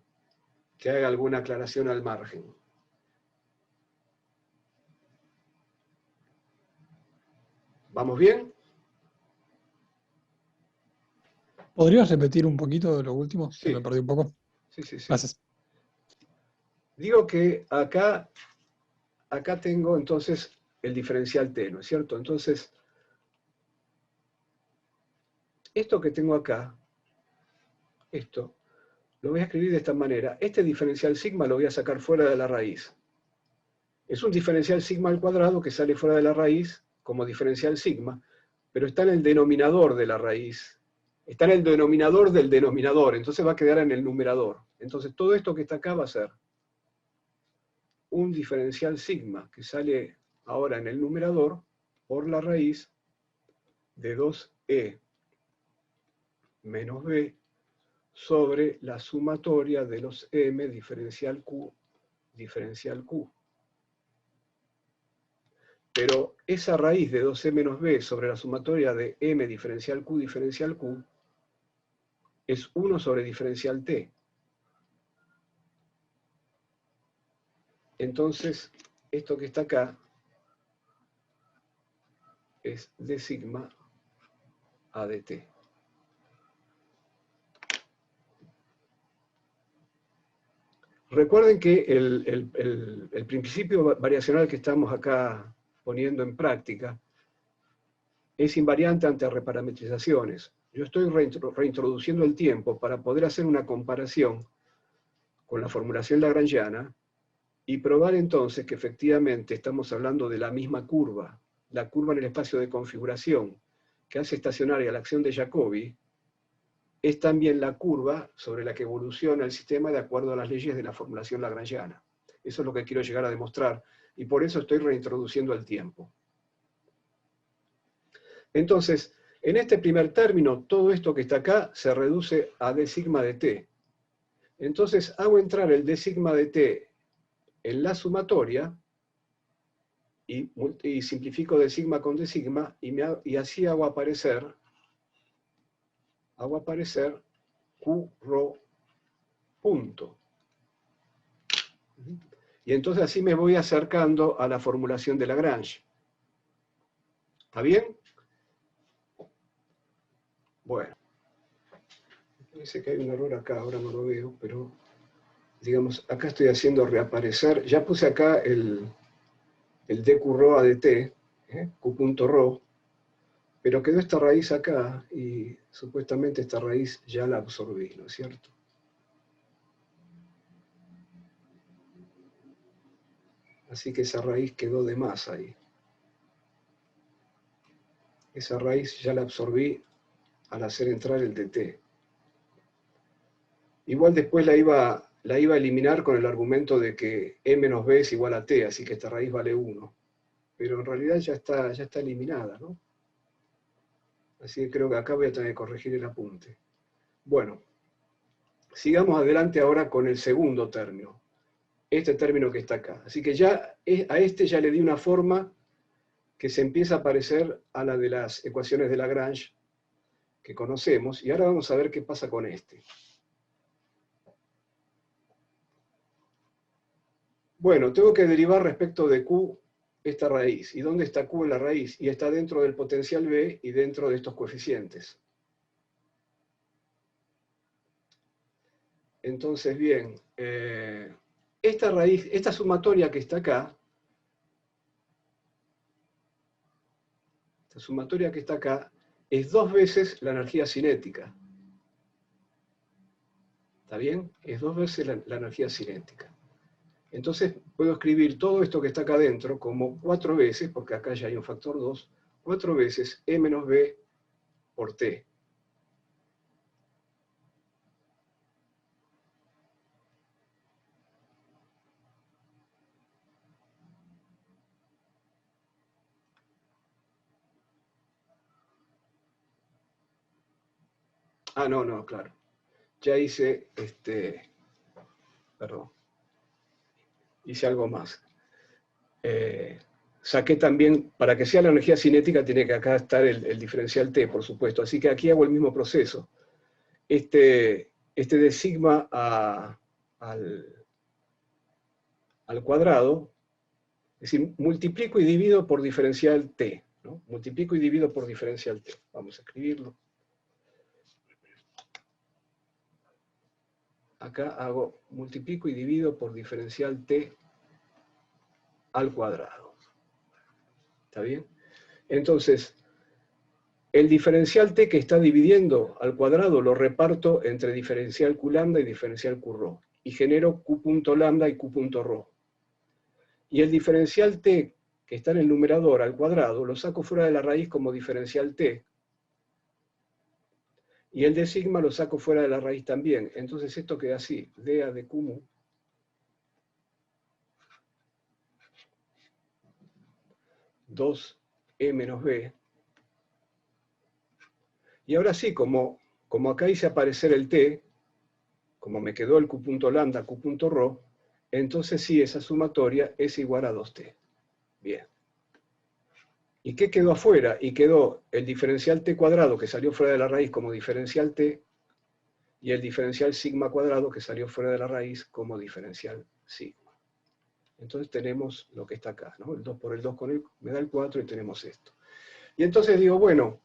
haga alguna aclaración al margen? ¿Vamos bien? ¿Podrías repetir un poquito de lo último? Sí. Que me perdí un poco. Sí. Gracias. Digo que acá tengo entonces el diferencial t, ¿no es cierto? Entonces, esto que tengo acá, esto, lo voy a escribir de esta manera. Este diferencial sigma lo voy a sacar fuera de la raíz. Es un diferencial sigma al cuadrado que sale fuera de la raíz como diferencial sigma, pero está en el denominador de la raíz. Está en el denominador del denominador, entonces va a quedar en el numerador. Entonces todo esto que está acá va a ser un diferencial sigma que sale ahora en el numerador por la raíz de 2e menos B sobre la sumatoria de los M diferencial Q. Pero esa raíz de 2E menos B sobre la sumatoria de M diferencial Q es 1 sobre diferencial T. Entonces, esto que está acá es D sigma A de T. Recuerden que el principio variacional que estamos acá poniendo en práctica es invariante ante reparametrizaciones. Yo estoy reintroduciendo el tiempo para poder hacer una comparación con la formulación lagrangiana y probar entonces que efectivamente estamos hablando de la misma curva, la curva en el espacio de configuración que hace estacionaria la acción de Jacobi, es también la curva sobre la que evoluciona el sistema de acuerdo a las leyes de la formulación lagrangiana. Eso es lo que quiero llegar a demostrar, y por eso estoy reintroduciendo el tiempo. Entonces, en este primer término, todo esto que está acá se reduce a D sigma de T. Entonces, hago entrar el D sigma de T en la sumatoria, y simplifico D sigma con D sigma, y así hago aparecer Q rho punto. Y entonces así me voy acercando a la formulación de Lagrange. ¿Está bien? Bueno. Parece que hay un error acá, ahora no lo veo, pero digamos, acá estoy haciendo reaparecer. Ya puse acá el dq rho ADT, Q punto rho, pero quedó esta raíz acá y supuestamente esta raíz ya la absorbí, ¿no es cierto? Así que esa raíz quedó de más ahí. Esa raíz ya la absorbí al hacer entrar el dt. Igual después la iba a eliminar con el argumento de que e menos b es igual a t, así que esta raíz vale 1. Pero en realidad ya está eliminada, ¿no? Así que creo que acá voy a tener que corregir el apunte. Bueno, sigamos adelante ahora con el segundo término. Este término que está acá. Así que ya a este ya le di una forma que se empieza a parecer a la de las ecuaciones de Lagrange que conocemos, y ahora vamos a ver qué pasa con este. Bueno, tengo que derivar respecto de Q esta raíz. ¿Y dónde está Q en la raíz? Y está dentro del potencial B y dentro de estos coeficientes. Entonces, bien, esta raíz, esta sumatoria que está acá, es 2 veces la energía cinética. ¿Está bien? Es 2 veces la energía cinética. Entonces puedo escribir todo esto que está acá adentro como 4 veces, porque acá ya hay un factor 2, 4 veces E menos B por T. Ah, no, claro. Ya hice, perdón, hice algo más. Saqué también, para que sea la energía cinética, tiene que acá estar el diferencial T, por supuesto. Así que aquí hago el mismo proceso. Este de sigma al cuadrado, es decir, multiplico y divido por diferencial T, ¿no? Multiplico y divido por diferencial T. Vamos a escribirlo. Acá hago multiplico y divido por diferencial T al cuadrado. ¿Está bien? Entonces, el diferencial T que está dividiendo al cuadrado lo reparto entre diferencial Q lambda y diferencial Q rho. Y genero Q punto lambda y Q punto rho. Y el diferencial T que está en el numerador al cuadrado lo saco fuera de la raíz como diferencial T. Y el de sigma lo saco fuera de la raíz también. Entonces esto queda así. dA de Q mu 2E menos B. Y ahora sí, como como acá hice aparecer el t, como me quedó el q punto lambda, q punto rho, entonces sí, esa sumatoria es igual a 2t. Bien. ¿Y qué quedó afuera? Y quedó el diferencial t cuadrado, que salió fuera de la raíz como diferencial t, y el diferencial sigma cuadrado, que salió fuera de la raíz como diferencial sigma. Entonces tenemos lo que está acá, ¿no? El 2 por el 2 me da el 4 y tenemos esto. Y entonces digo, bueno,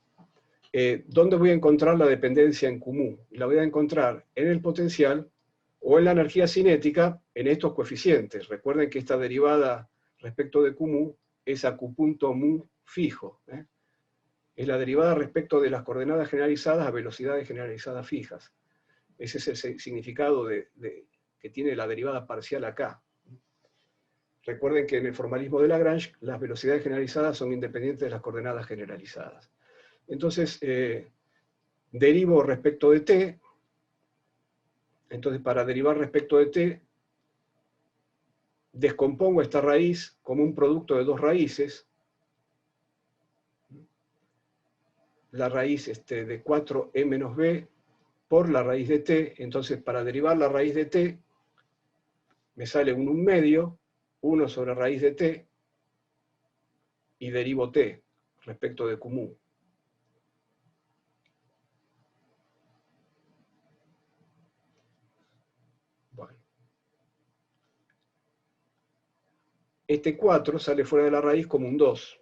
¿dónde voy a encontrar la dependencia en QMU? La voy a encontrar en el potencial o en la energía cinética en estos coeficientes. Recuerden que esta derivada respecto de QMU es a Q punto mu fijo. Es la derivada respecto de las coordenadas generalizadas a velocidades generalizadas fijas. Ese es el significado que tiene la derivada parcial acá. Recuerden que en el formalismo de Lagrange las velocidades generalizadas son independientes de las coordenadas generalizadas. Entonces, derivo respecto de t. Entonces, para derivar respecto de t, descompongo esta raíz como un producto de dos raíces. La raíz de 4e menos b por la raíz de t. Entonces, para derivar la raíz de t, me sale un 1/2, 1 sobre raíz de t, y derivo t respecto de QMU. Bueno. Este 4 sale fuera de la raíz como un 2.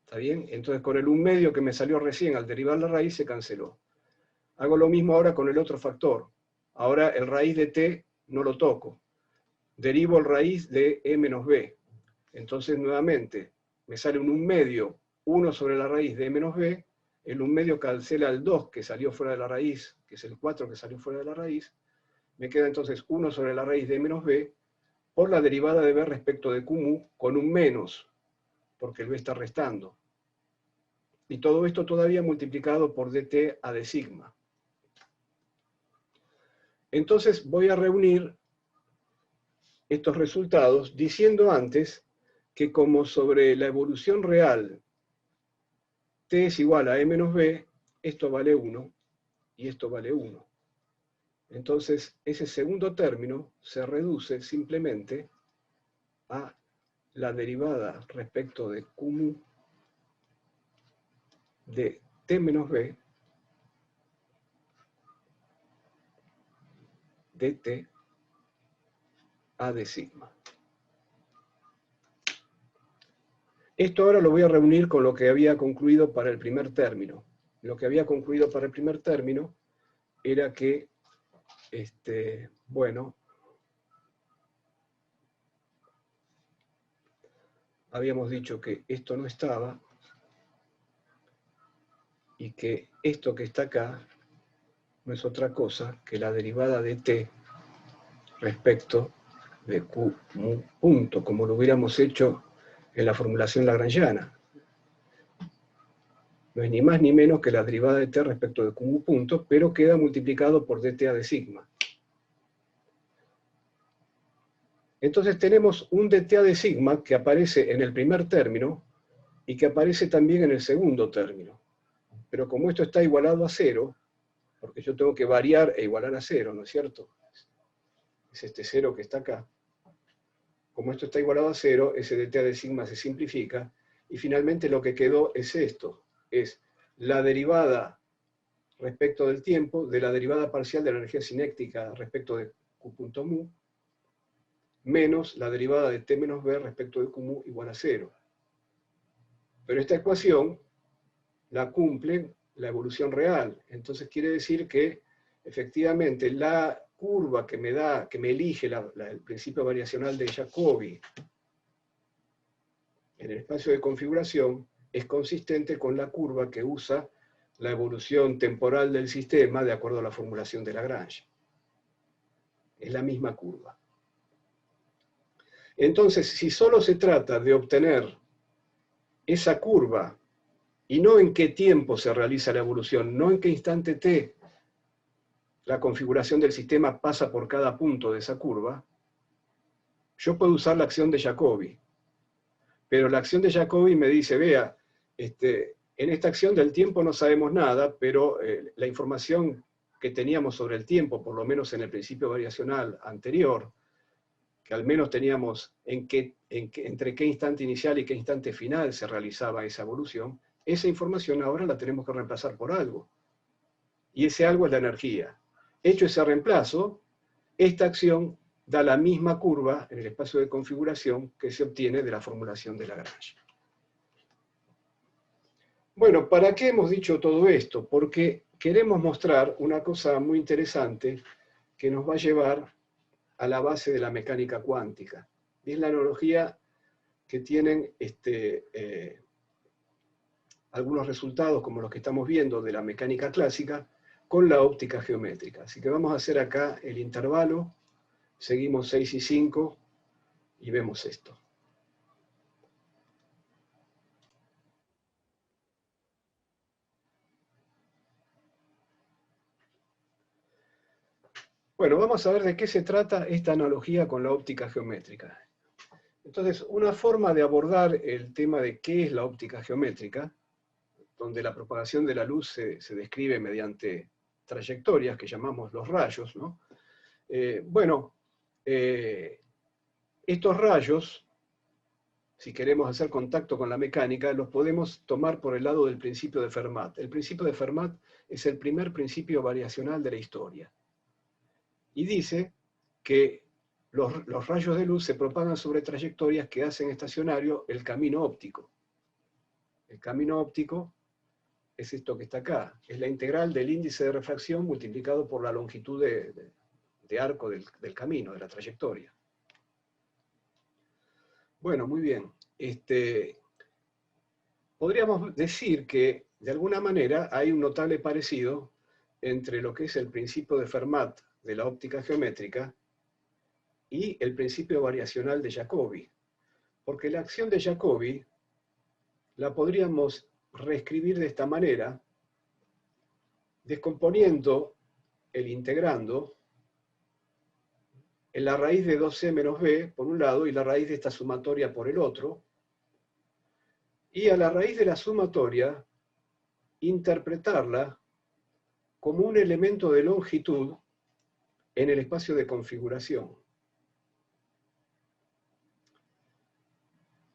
¿Está bien? Entonces con el 1/2 que me salió recién al derivar la raíz se canceló. Hago lo mismo ahora con el otro factor. Ahora el raíz de t no lo toco. Derivo el raíz de e menos b. Entonces nuevamente me sale un 1/2, 1 sobre la raíz de e menos b. El 1/2 cancela el 2 que salió fuera de la raíz, que es el 4 que salió fuera de la raíz. Me queda entonces 1 sobre la raíz de e menos b por la derivada de b respecto de QMU con un menos, porque el b está restando. Y todo esto todavía multiplicado por dt a d sigma. Entonces voy a reunir estos resultados diciendo antes que como sobre la evolución real t es igual a e menos b, esto vale 1 y esto vale 1. Entonces ese segundo término se reduce simplemente a la derivada respecto de QMU de t menos b dt a d sigma. Esto ahora lo voy a reunir con lo que había concluido para el primer término. Lo que había concluido para el primer término era que, bueno, habíamos dicho que esto no estaba y que esto que está acá no es otra cosa que la derivada de t respecto de q mu punto, como lo hubiéramos hecho en la formulación lagrangiana. No es ni más ni menos que la derivada de t respecto de q mu punto, pero queda multiplicado por dt a d sigma. Entonces tenemos un dt a d sigma que aparece en el primer término y que aparece también en el segundo término. Pero como esto está igualado a 0, porque yo tengo que variar e igualar a 0, ¿no es cierto? Es este 0 que está acá. Como esto está igualado a 0, ese dt a d sigma se simplifica, y finalmente lo que quedó es esto, es la derivada respecto del tiempo de la derivada parcial de la energía cinética respecto de q punto mu, menos la derivada de t menos b respecto de QMU igual a 0. Pero esta ecuación la cumple la evolución real. Entonces quiere decir que efectivamente la curva que me elige el principio variacional de Jacobi en el espacio de configuración es consistente con la curva que usa la evolución temporal del sistema de acuerdo a la formulación de Lagrange. Es la misma curva. Entonces, si solo se trata de obtener esa curva, y no en qué tiempo se realiza la evolución, no en qué instante t la configuración del sistema pasa por cada punto de esa curva, yo puedo usar la acción de Jacobi. Pero la acción de Jacobi me dice, vea, En esta acción del tiempo no sabemos nada, pero la información que teníamos sobre el tiempo, por lo menos en el principio variacional anterior, que al menos teníamos entre qué instante inicial y qué instante final se realizaba esa evolución, esa información ahora la tenemos que reemplazar por algo. Y ese algo es la energía. Hecho ese reemplazo, esta acción da la misma curva en el espacio de configuración que se obtiene de la formulación de Lagrange. Bueno, ¿para qué hemos dicho todo esto? Porque queremos mostrar una cosa muy interesante que nos va a llevar a la base de la mecánica cuántica. Y es la analogía que tienen algunos resultados, como los que estamos viendo de la mecánica clásica, con la óptica geométrica. Así que vamos a hacer acá el intervalo, seguimos 6 y 5 y vemos esto. Bueno, vamos a ver de qué se trata esta analogía con la óptica geométrica. Entonces, una forma de abordar el tema de qué es la óptica geométrica, donde la propagación de la luz se describe mediante trayectorias que llamamos los rayos, ¿no? Estos rayos, si queremos hacer contacto con la mecánica, los podemos tomar por el lado del principio de Fermat. El principio de Fermat es el primer principio variacional de la historia. Y dice que los rayos de luz se propagan sobre trayectorias que hacen estacionario el camino óptico. El camino óptico es esto que está acá, es la integral del índice de refracción multiplicado por la longitud de arco del camino, de la trayectoria. Bueno, muy bien. Podríamos decir que, de alguna manera, hay un notable parecido entre lo que es el principio de Fermat de la óptica geométrica y el principio variacional de Jacobi. Porque la acción de Jacobi la podríamos reescribir de esta manera, descomponiendo el integrando en la raíz de 2c menos b por un lado y la raíz de esta sumatoria por el otro, y a la raíz de la sumatoria interpretarla como un elemento de longitud en el espacio de configuración.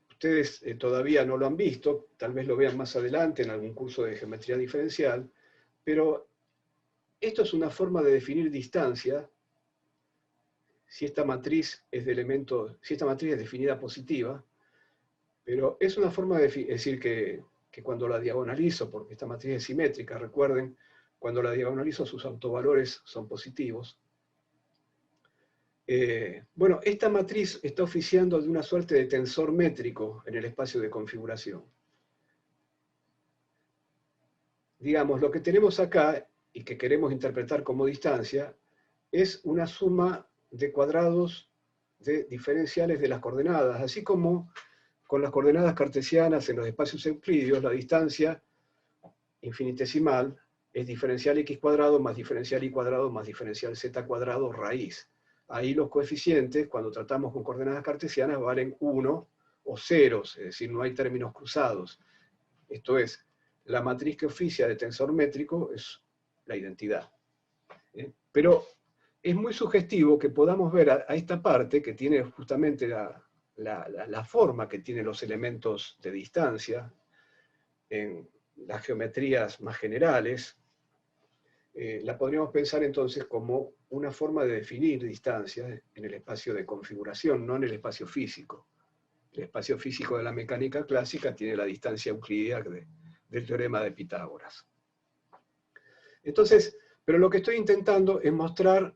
Ustedes todavía no lo han visto, tal vez lo vean más adelante en algún curso de geometría diferencial, pero esto es una forma de definir distancia si esta matriz es definida positiva, pero es una forma de decir que cuando la diagonalizo, porque esta matriz es simétrica, recuerden, cuando la diagonalizo sus autovalores son positivos. Bueno, esta matriz está oficiando de una suerte de tensor métrico en el espacio de configuración. Digamos, lo que tenemos acá, y que queremos interpretar como distancia, es una suma de cuadrados de diferenciales de las coordenadas, así como con las coordenadas cartesianas en los espacios euclidios, la distancia infinitesimal es diferencial x cuadrado más diferencial y cuadrado más diferencial z cuadrado raíz. Ahí los coeficientes, cuando tratamos con coordenadas cartesianas, valen 1 o ceros, es decir, no hay términos cruzados. Esto es, la matriz que oficia de tensor métrico es la identidad. Pero es muy sugestivo que podamos ver a esta parte, que tiene justamente la forma que tienen los elementos de distancia, en las geometrías más generales, la podríamos pensar entonces como una forma de definir distancia en el espacio de configuración, no en el espacio físico. El espacio físico de la mecánica clásica tiene la distancia euclídea del teorema de Pitágoras. Entonces, pero lo que estoy intentando es mostrar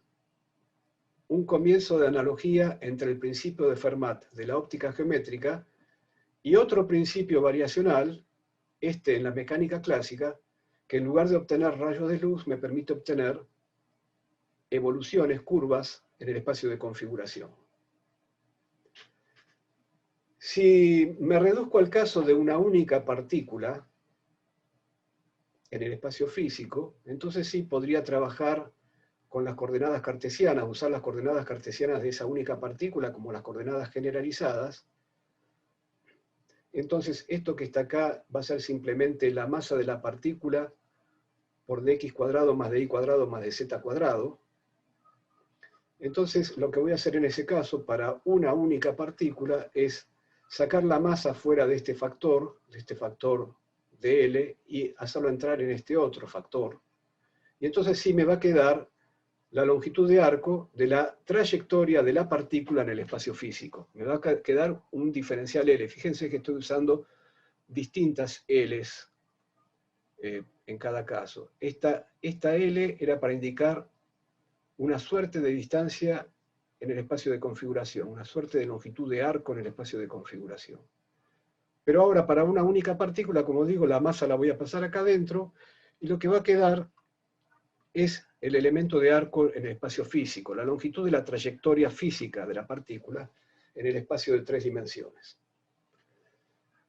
un comienzo de analogía entre el principio de Fermat de la óptica geométrica y otro principio variacional, en la mecánica clásica, que en lugar de obtener rayos de luz me permite obtener evoluciones, curvas, en el espacio de configuración. Si me reduzco al caso de una única partícula en el espacio físico, entonces sí podría trabajar con las coordenadas cartesianas, usar las coordenadas cartesianas de esa única partícula como las coordenadas generalizadas, Entonces, esto que está acá va a ser simplemente la masa de la partícula por dx cuadrado más dy cuadrado más dz cuadrado. Entonces, lo que voy a hacer en ese caso, para una única partícula, es sacar la masa fuera de este factor dl, y hacerlo entrar en este otro factor. Y entonces sí me va a quedar la longitud de arco de la trayectoria de la partícula en el espacio físico. Me va a quedar un diferencial L. Fíjense que estoy usando distintas L's en cada caso. Esta L era para indicar una suerte de distancia en el espacio de configuración, una suerte de longitud de arco en el espacio de configuración. Pero ahora, para una única partícula, como digo, la masa la voy a pasar acá adentro, y lo que va a quedar es el elemento de arco en el espacio físico, la longitud de la trayectoria física de la partícula en el espacio de 3 dimensiones.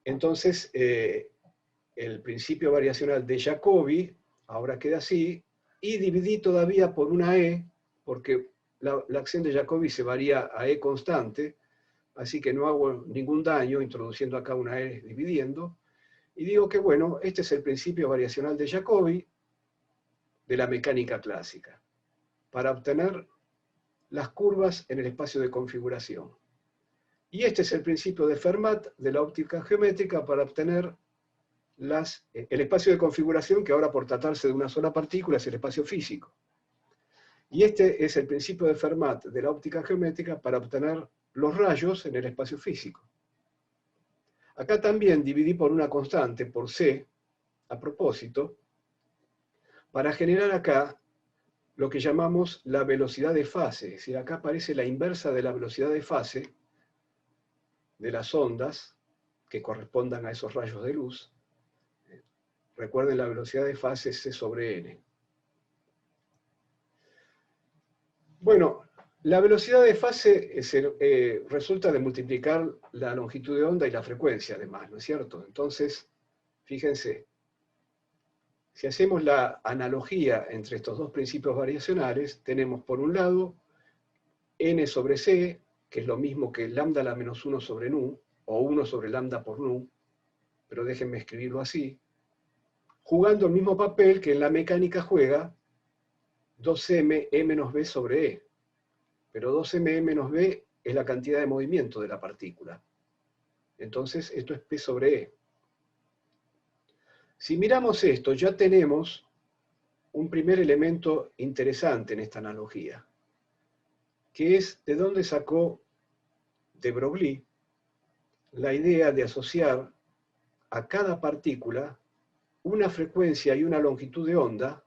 Entonces, el principio variacional de Jacobi ahora queda así, y dividí todavía por una E, porque la acción de Jacobi se varía a E constante, así que no hago ningún daño introduciendo acá una E dividiendo, y digo que bueno, este es el principio variacional de Jacobi de la mecánica clásica, para obtener las curvas en el espacio de configuración. Y este es el principio de Fermat de la óptica geométrica para obtener el espacio de configuración, que ahora por tratarse de una sola partícula es el espacio físico. Y este es el principio de Fermat de la óptica geométrica para obtener los rayos en el espacio físico. Acá también dividí por una constante, por C, a propósito, para generar acá lo que llamamos la velocidad de fase. Es decir, acá aparece la inversa de la velocidad de fase de las ondas que correspondan a esos rayos de luz. Recuerden, la velocidad de fase es C sobre N. Bueno, la velocidad de fase resulta de multiplicar la longitud de onda y la frecuencia, además, ¿no es cierto? Entonces, fíjense, si hacemos la analogía entre estos dos principios variacionales, tenemos por un lado n sobre c, que es lo mismo que lambda a la menos 1 sobre nu, o 1 sobre lambda por nu, pero déjenme escribirlo así, jugando el mismo papel que en la mecánica juega 2m e menos b sobre e. Pero 2m e menos b es la cantidad de movimiento de la partícula. Entonces, esto es p sobre e. Si miramos esto, ya tenemos un primer elemento interesante en esta analogía, que es de dónde sacó de Broglie la idea de asociar a cada partícula una frecuencia y una longitud de onda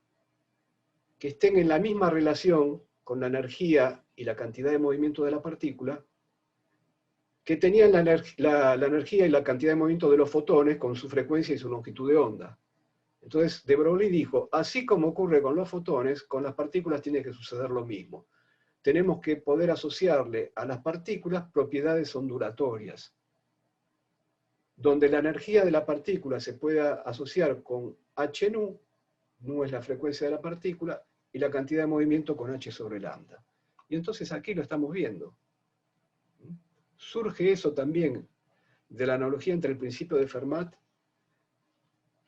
que estén en la misma relación con la energía y la cantidad de movimiento de la partícula, que tenían la energía y la cantidad de movimiento de los fotones con su frecuencia y su longitud de onda. Entonces, de Broglie dijo, así como ocurre con los fotones, con las partículas tiene que suceder lo mismo. Tenemos que poder asociarle a las partículas propiedades ondulatorias, donde la energía de la partícula se pueda asociar con h nu, nu es la frecuencia de la partícula, y la cantidad de movimiento con h sobre lambda. Y entonces aquí lo estamos viendo. Surge eso también de la analogía entre el principio de Fermat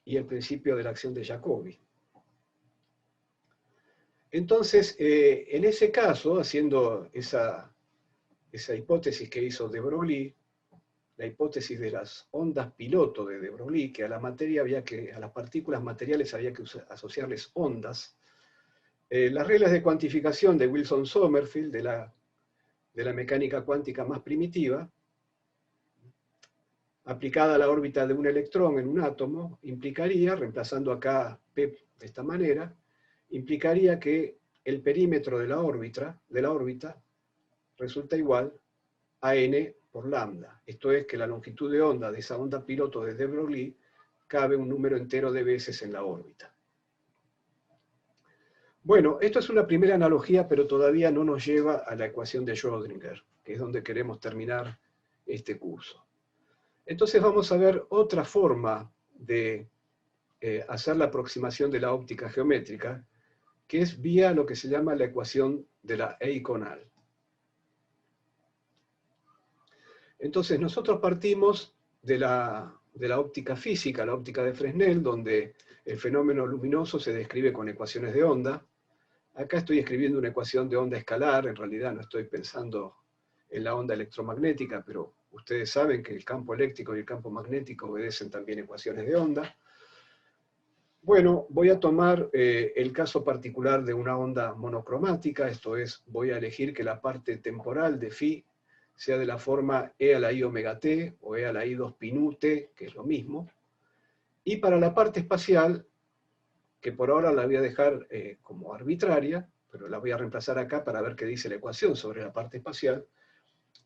y el principio de la acción de Jacobi. Entonces, en ese caso, haciendo esa hipótesis que hizo de Broglie, la hipótesis de las ondas piloto de Broglie, que a la materia a las partículas materiales había que asociarles ondas, las reglas de cuantificación de Wilson-Sommerfeld, de la mecánica cuántica más primitiva, aplicada a la órbita de un electrón en un átomo, implicaría, reemplazando acá P de esta manera, implicaría que el perímetro de la órbita resulta igual a n por lambda. Esto es que la longitud de onda de esa onda piloto de de Broglie cabe un número entero de veces en la órbita. Bueno, esto es una primera analogía, pero todavía no nos lleva a la ecuación de Schrödinger, que es donde queremos terminar este curso. Entonces vamos a ver otra forma de hacer la aproximación de la óptica geométrica, que es vía lo que se llama la ecuación de la eikonal. Entonces nosotros partimos de la óptica física, la óptica de Fresnel, donde el fenómeno luminoso se describe con ecuaciones de onda. Acá estoy escribiendo una ecuación de onda escalar, en realidad no estoy pensando en la onda electromagnética, pero ustedes saben que el campo eléctrico y el campo magnético obedecen también ecuaciones de onda. Bueno, voy a tomar el caso particular de una onda monocromática, esto es, voy a elegir que la parte temporal de Φ sea de la forma e a la i omega t, o e a la i 2 pi nu t, que es lo mismo. Y para la parte espacial, que por ahora la voy a dejar como arbitraria, pero la voy a reemplazar acá para ver qué dice la ecuación sobre la parte espacial,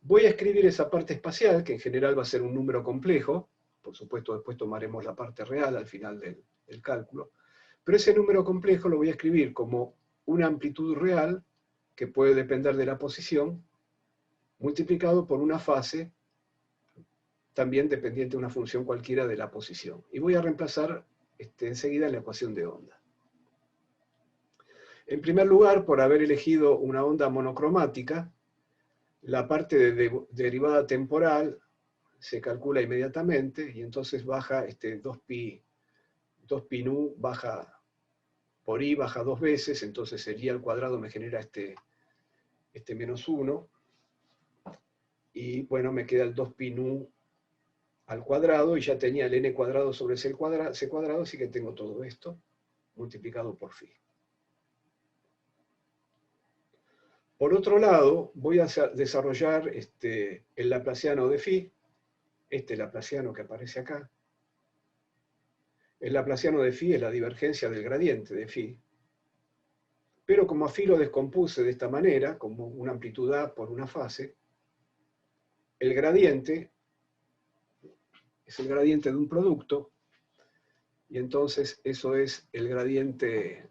voy a escribir esa parte espacial, que en general va a ser un número complejo, por supuesto después tomaremos la parte real al final del cálculo, pero ese número complejo lo voy a escribir como una amplitud real, que puede depender de la posición, multiplicado por una fase, también dependiente de una función cualquiera de la posición. Y voy a reemplazar enseguida la ecuación de onda. En primer lugar, por haber elegido una onda monocromática, la parte de derivada temporal se calcula inmediatamente, y entonces baja 2 pi nu, baja por i, baja 2 veces, entonces el i al cuadrado me genera este menos 1, y bueno, me queda el 2 pi nu al cuadrado, y ya tenía el n cuadrado sobre c cuadrado, así que tengo todo esto multiplicado por φ. Por otro lado, voy a desarrollar el laplaciano de φ, este laplaciano que aparece acá. El laplaciano de φ es la divergencia del gradiente de φ, pero como a φ lo descompuse de esta manera, como una amplitud A por una fase, el gradiente es el gradiente de un producto, y entonces eso es el gradiente,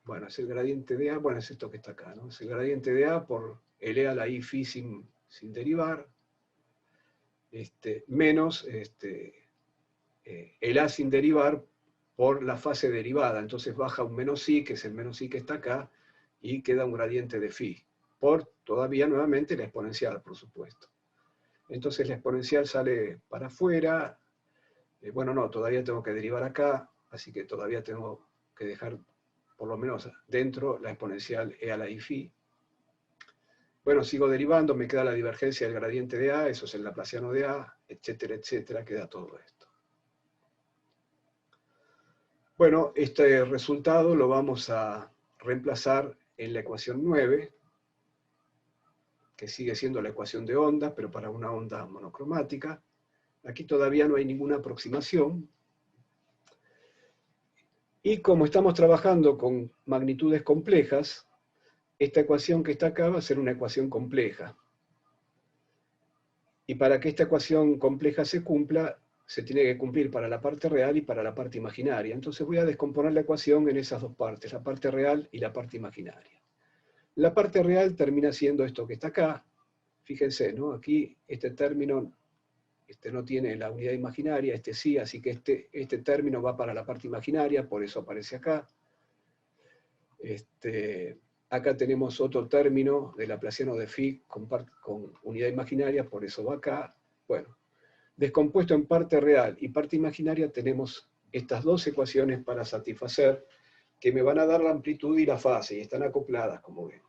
bueno, es el gradiente de A, bueno, es esto que está acá, ¿no? Es el gradiente de A por el e a la i φ sin derivar, menos el A sin derivar por la fase derivada. Entonces baja un menos i, que es el menos i que está acá, y queda un gradiente de φ, por todavía nuevamente la exponencial, por supuesto. Entonces la exponencial sale para afuera. Bueno, no, todavía tengo que derivar acá, así que todavía tengo que dejar por lo menos dentro la exponencial e a la i φ. Bueno, sigo derivando, me queda la divergencia del gradiente de A, eso es el laplaciano de A, etcétera, etcétera, queda todo esto. Bueno, este resultado lo vamos a reemplazar en la ecuación 9, que sigue siendo la ecuación de onda, pero para una onda monocromática. Aquí todavía no hay ninguna aproximación. Y como estamos trabajando con magnitudes complejas, esta ecuación que está acá va a ser una ecuación compleja. Y para que esta ecuación compleja se cumpla, se tiene que cumplir para la parte real y para la parte imaginaria. Entonces voy a descomponer la ecuación en esas dos partes, la parte real y la parte imaginaria. La parte real termina siendo esto que está acá. Fíjense, ¿no? Aquí este término no tiene la unidad imaginaria, este sí, así que este término va para la parte imaginaria, por eso aparece acá. Acá tenemos otro término del laplaciano de φ con unidad imaginaria, por eso va acá. Bueno, descompuesto en parte real y parte imaginaria tenemos estas dos ecuaciones para satisfacer, que me van a dar la amplitud y la fase, y están acopladas, como ven.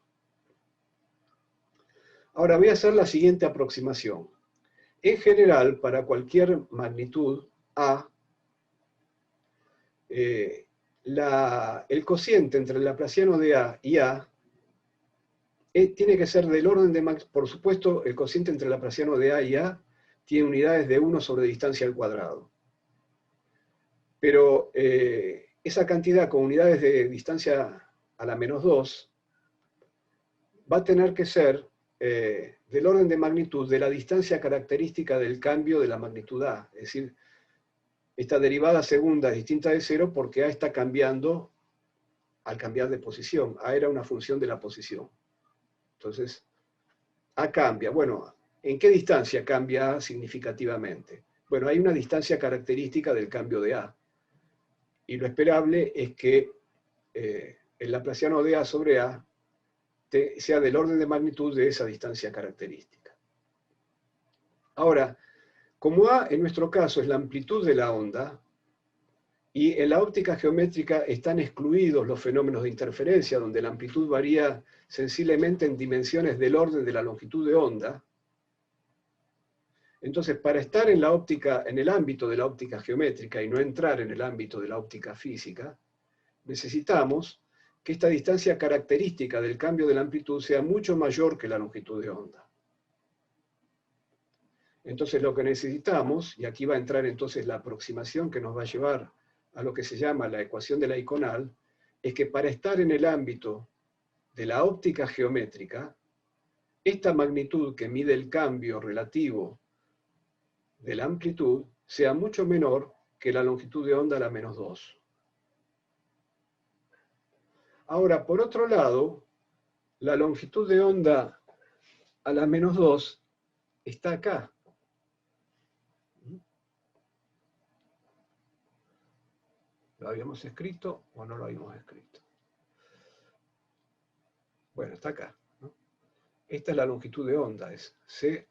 Ahora voy a hacer la siguiente aproximación. En general, para cualquier magnitud A, el cociente entre el laplaciano de A y A tiene que ser del orden de, por supuesto, el cociente entre el laplaciano de A y A tiene unidades de 1 sobre distancia al cuadrado. Pero esa cantidad con unidades de distancia a la menos 2 va a tener que ser del orden de magnitud de la distancia característica del cambio de la magnitud A. Es decir, esta derivada segunda es distinta de 0 porque A está cambiando al cambiar de posición. A era una función de la posición. Entonces, A cambia. Bueno, ¿en qué distancia cambia A significativamente? Bueno, hay una distancia característica del cambio de A. Y lo esperable es que el laplaciano de A sobre A sea del orden de magnitud de esa distancia característica. Ahora, Como A en nuestro caso es la amplitud de la onda, y en la óptica geométrica están excluidos los fenómenos de interferencia, donde la amplitud varía sensiblemente en dimensiones del orden de la longitud de onda. Entonces, para estar en la óptica, en el ámbito de la óptica geométrica y no entrar en el ámbito de la óptica física, necesitamos que esta distancia característica del cambio de la amplitud sea mucho mayor que la longitud de onda. Entonces, lo que necesitamos, y aquí va a entrar entonces la aproximación que nos va a llevar a lo que se llama la ecuación de la iconal, es que para estar en el ámbito de la óptica geométrica, esta magnitud que mide el cambio relativo de la amplitud sea mucho menor que la longitud de onda a la menos 2. Ahora, por otro lado, la longitud de onda a la menos 2 está acá. ¿Lo habíamos escrito o no lo habíamos escrito? Bueno, está acá, ¿no? Esta es la longitud de onda, es C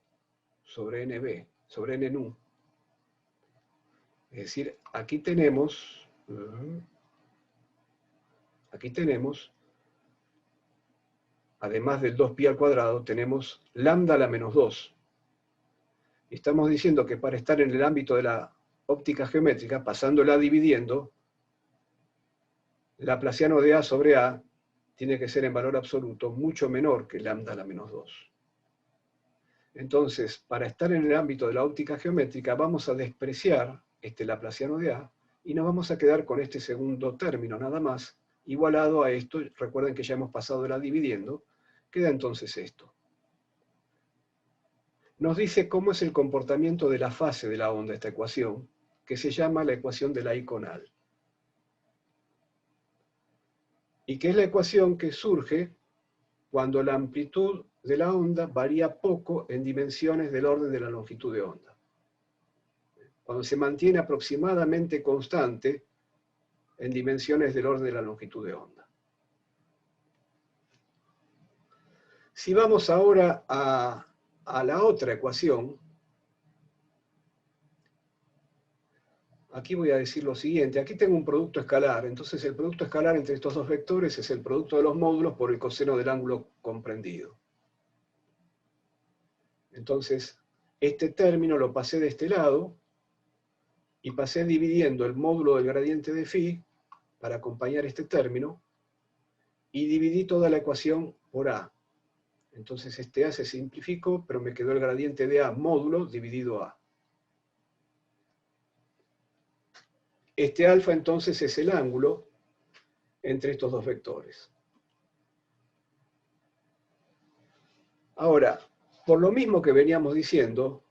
sobre NB, sobre N nu. Es decir, aquí tenemos, además del 2pi al cuadrado, tenemos lambda a la menos 2. Y estamos diciendo que para estar en el ámbito de la óptica geométrica, pasándola dividiendo, Laplaciano de A sobre A tiene que ser en valor absoluto mucho menor que lambda a la menos 2. Entonces, para estar en el ámbito de la óptica geométrica, vamos a despreciar este Laplaciano de A y nos vamos a quedar con este segundo término nada más, igualado a esto. Recuerden que ya hemos pasado la dividiendo, queda entonces esto. Nos dice cómo es el comportamiento de la fase de la onda esta ecuación, que se llama la ecuación de la iconal. Y que es la ecuación que surge cuando la amplitud de la onda varía poco en dimensiones del orden de la longitud de onda. Cuando se mantiene aproximadamente constante en dimensiones del orden de la longitud de onda. Si vamos ahora a la otra ecuación, aquí voy a decir lo siguiente. Aquí tengo un producto escalar, entonces el producto escalar entre estos dos vectores es el producto de los módulos por el coseno del ángulo comprendido. Entonces, este término lo pasé de este lado y pasé dividiendo el módulo del gradiente de phi para acompañar este término y dividí toda la ecuación por A. Entonces este A se simplificó, pero me quedó el gradiente de A módulo dividido A. Este alfa entonces es el ángulo entre estos dos vectores. Ahora, por lo mismo que veníamos diciendo,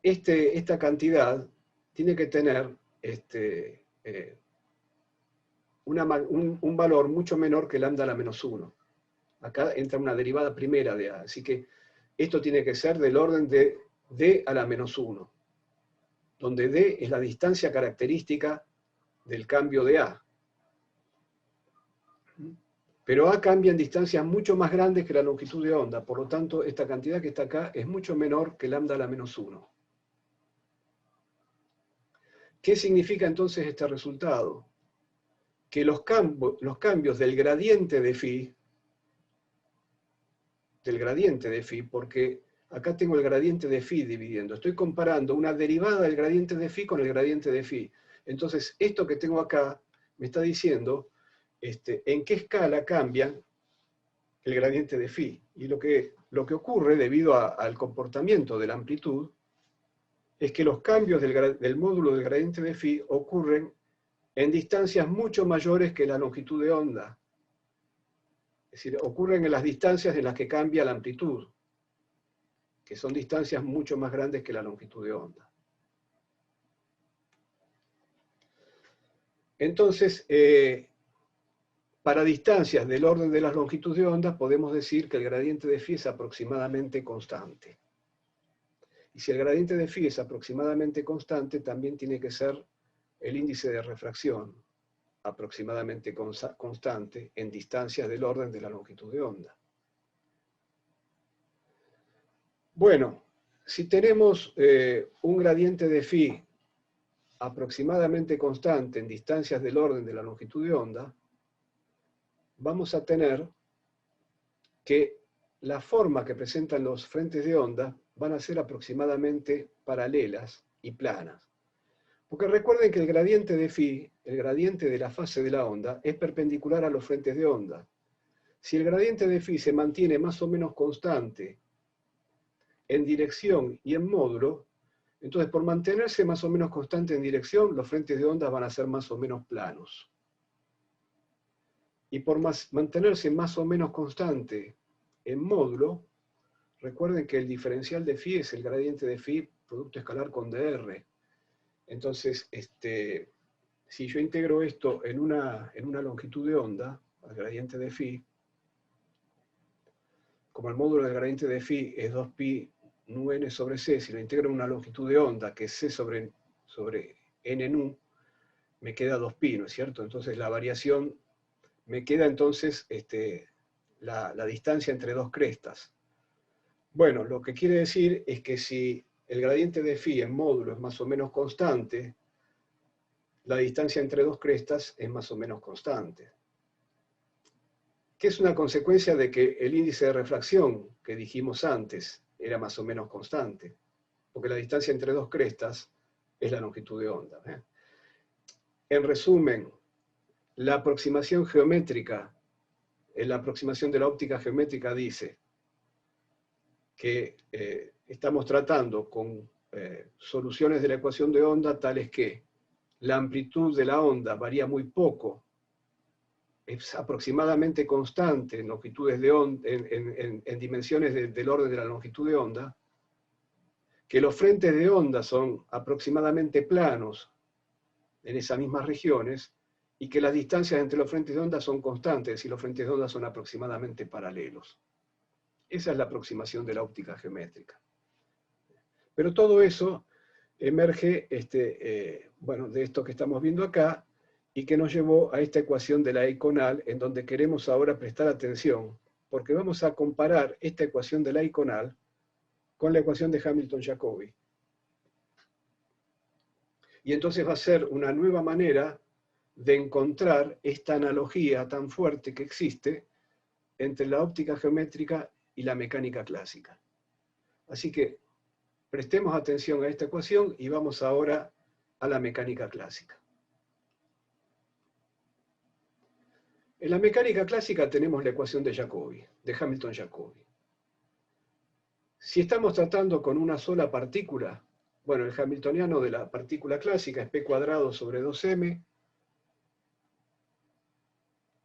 esta cantidad tiene que tener un valor mucho menor que lambda a la menos 1. Acá entra una derivada primera de A, así que esto tiene que ser del orden de D a la menos 1, donde D es la distancia característica del cambio de A. Pero A cambia en distancias mucho más grandes que la longitud de onda, por lo tanto, esta cantidad que está acá es mucho menor que lambda a la menos 1. ¿Qué significa entonces este resultado? Que los cambios del gradiente de phi, porque acá tengo el gradiente de phi dividiendo, estoy comparando una derivada del gradiente de phi con el gradiente de phi. Entonces, esto que tengo acá me está diciendo en qué escala cambia el gradiente de phi. Y lo que ocurre debido al comportamiento de la amplitud es que los cambios del módulo del gradiente de phi ocurren en distancias mucho mayores que la longitud de onda. Es decir, ocurren en las distancias en las que cambia la amplitud, que son distancias mucho más grandes que la longitud de onda. Entonces, para distancias del orden de las longitudes de onda, podemos decir que el gradiente de phi es aproximadamente constante. Y si el gradiente de phi es aproximadamente constante, también tiene que ser el índice de refracción aproximadamente constante en distancias del orden de la longitud de onda. Bueno, si tenemos un gradiente de phi aproximadamente constante en distancias del orden de la longitud de onda, vamos a tener que la forma que presentan los frentes de onda van a ser aproximadamente paralelas y planas. Porque recuerden que el gradiente de phi, el gradiente de la fase de la onda, es perpendicular a los frentes de onda. Si el gradiente de phi se mantiene más o menos constante en dirección y en módulo, entonces por mantenerse más o menos constante en dirección, los frentes de onda van a ser más o menos planos. Y por mantenerse más o menos constante en módulo, recuerden que el diferencial de phi es el gradiente de phi producto escalar con dr. Entonces, si yo integro esto en una longitud de onda, al gradiente de phi, como el módulo del gradiente de phi es 2pi nu n sobre c, si lo integro en una longitud de onda, que es c sobre n nu, me queda 2pi, ¿no es cierto? Entonces la variación, me queda entonces la distancia entre dos crestas. Bueno, lo que quiere decir es que si el gradiente de phi en módulo es más o menos constante, la distancia entre dos crestas es más o menos constante. Que es una consecuencia de que el índice de refracción que dijimos antes era más o menos constante, porque la distancia entre dos crestas es la longitud de onda. En resumen, la aproximación geométrica, la aproximación de la óptica geométrica dice que estamos tratando con soluciones de la ecuación de onda tales que la amplitud de la onda varía muy poco, es aproximadamente constante en longitudes de onda, en dimensiones del orden de la longitud de onda, que los frentes de onda son aproximadamente planos en esas mismas regiones, y que las distancias entre los frentes de onda son constantes, es decir, los frentes de onda son aproximadamente paralelos. Esa es la aproximación de la óptica geométrica. Pero todo eso emerge bueno, de esto que estamos viendo acá, y que nos llevó a esta ecuación de la iconal, en donde queremos ahora prestar atención, porque vamos a comparar esta ecuación de la iconal con la ecuación de Hamilton-Jacobi. Y entonces va a ser una nueva manera de encontrar esta analogía tan fuerte que existe entre la óptica geométrica y la mecánica clásica. Así que prestemos atención a esta ecuación y vamos ahora a la mecánica clásica. En la mecánica clásica tenemos la ecuación de Jacobi, de Hamilton-Jacobi. Si estamos tratando con una sola partícula, bueno, el hamiltoniano de la partícula clásica es p cuadrado sobre 2m.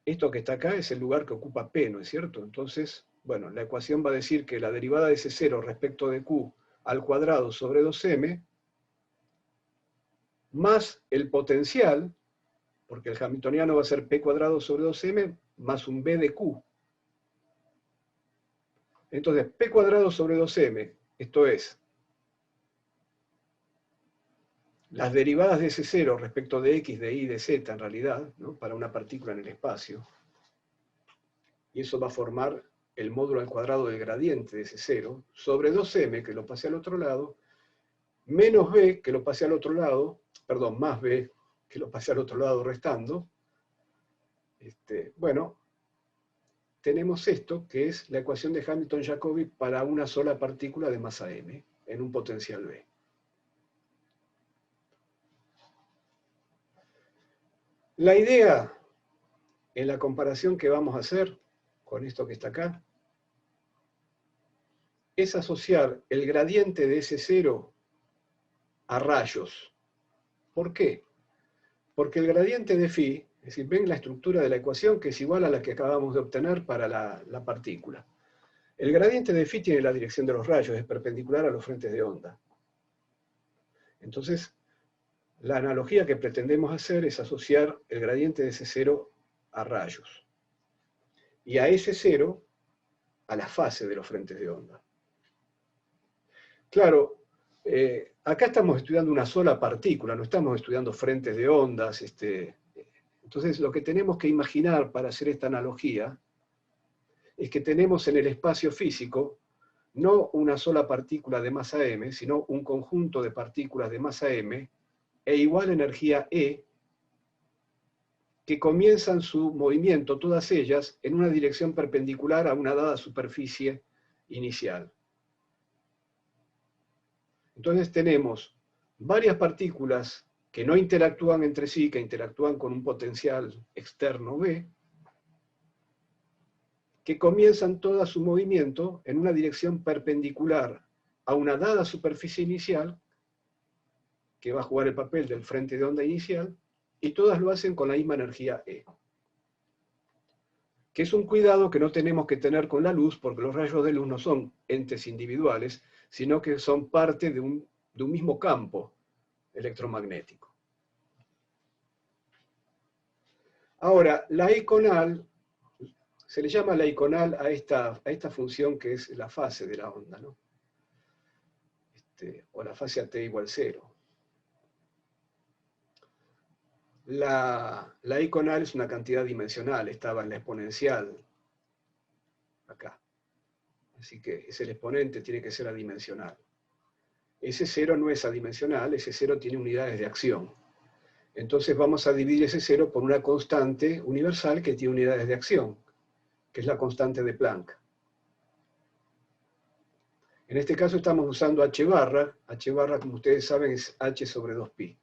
Esto que está acá es el lugar que ocupa p, ¿no es cierto? Entonces, bueno, la ecuación va a decir que la derivada de C0 respecto de q al cuadrado sobre 2m, más el potencial, porque el hamiltoniano va a ser p cuadrado sobre 2m más un b de q. Entonces, p cuadrado sobre 2m, esto es, las derivadas de C0 respecto de x, de y, de z, en realidad, ¿no? Para una partícula en el espacio. Y eso va a formar el módulo al cuadrado del gradiente de C0, sobre 2m, que lo pase al otro lado, menos b, que lo pase al otro lado, perdón, más b, que lo pase al otro lado restando. Bueno, tenemos esto, que es la ecuación de Hamilton-Jacobi para una sola partícula de masa m, en un potencial b. La idea, en la comparación que vamos a hacer con esto que está acá, es asociar el gradiente de S0 a rayos. ¿Por qué? Porque el gradiente de phi, es decir, ven la estructura de la ecuación que es igual a la que acabamos de obtener para la partícula. El gradiente de phi tiene la dirección de los rayos, es perpendicular a los frentes de onda. Entonces, la analogía que pretendemos hacer es asociar el gradiente de S0 a rayos. Y a S0 a la fase de los frentes de onda. Claro, acá estamos estudiando una sola partícula, no estamos estudiando frentes de ondas. Entonces, lo que tenemos que imaginar para hacer esta analogía es que tenemos en el espacio físico no una sola partícula de masa m, sino un conjunto de partículas de masa m e igual energía E, que comienzan su movimiento, todas ellas, en una dirección perpendicular a una dada superficie inicial. Entonces tenemos varias partículas que no interactúan entre sí, que interactúan con un potencial externo B, que comienzan todo su movimiento en una dirección perpendicular a una dada superficie inicial, que va a jugar el papel del frente de onda inicial, y todas lo hacen con la misma energía E. Que es un cuidado que no tenemos que tener con la luz, porque los rayos de luz no son entes individuales, sino que son parte de un mismo campo electromagnético. Ahora, la iconal, se le llama la iconal a esta función que es la fase de la onda, ¿no? O la fase a t igual 0. La iconal es una cantidad dimensional, estaba en la exponencial, acá. Así que es el exponente, tiene que ser adimensional. Ese 0 no es adimensional, ese 0 tiene unidades de acción. Entonces vamos a dividir ese 0 por una constante universal que tiene unidades de acción, que es la constante de Planck. En este caso estamos usando h barra, como ustedes saben, es h sobre 2pi.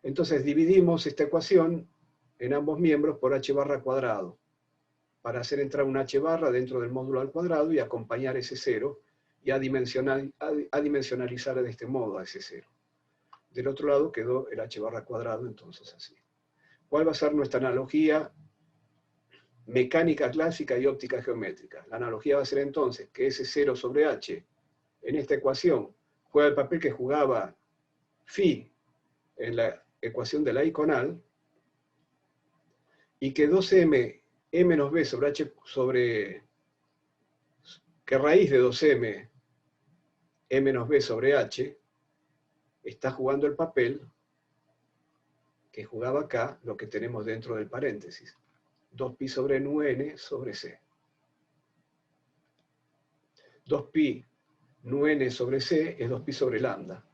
Entonces dividimos esta ecuación en ambos miembros por h barra cuadrado, para hacer entrar un h barra dentro del módulo al cuadrado y acompañar ese 0 y adimensionalizar de este modo a ese 0. Del otro lado quedó el h barra cuadrado, entonces así. ¿Cuál va a ser nuestra analogía mecánica clásica y óptica geométrica? La analogía va a ser entonces que ese 0 sobre h en esta ecuación juega el papel que jugaba phi en la ecuación de la iconal, y que 2m e menos b sobre h sobre, que raíz de 2m e menos b sobre h está jugando el papel que jugaba acá, lo que tenemos dentro del paréntesis, 2pi sobre nu-n sobre c. 2pi nu-n sobre c es 2pi sobre lambda.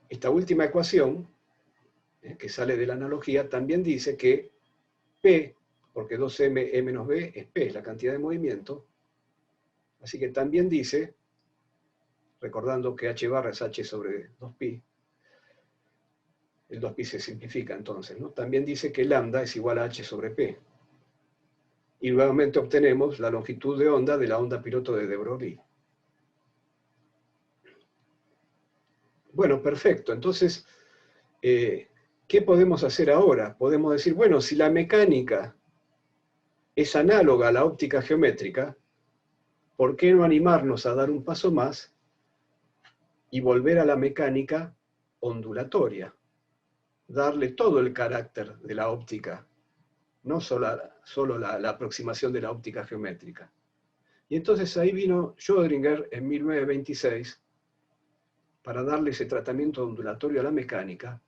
Esta última ecuación, que sale de la analogía, también dice que P, porque 2m e menos b es P, la cantidad de movimiento, así que también dice, recordando que h barra es h sobre 2pi, el 2pi se simplifica entonces, ¿no? También dice que lambda es igual a h sobre p. Y nuevamente obtenemos la longitud de onda de la onda piloto de de Broglie. Bueno, perfecto. Entonces, ¿qué podemos hacer ahora? Podemos decir, bueno, si la mecánica es análoga a la óptica geométrica, ¿por qué no animarnos a dar un paso más y volver a la mecánica ondulatoria? Darle todo el carácter de la óptica, no solo la aproximación de la óptica geométrica. Y entonces ahí vino Schrödinger en 1926 para darle ese tratamiento ondulatorio a la mecánica,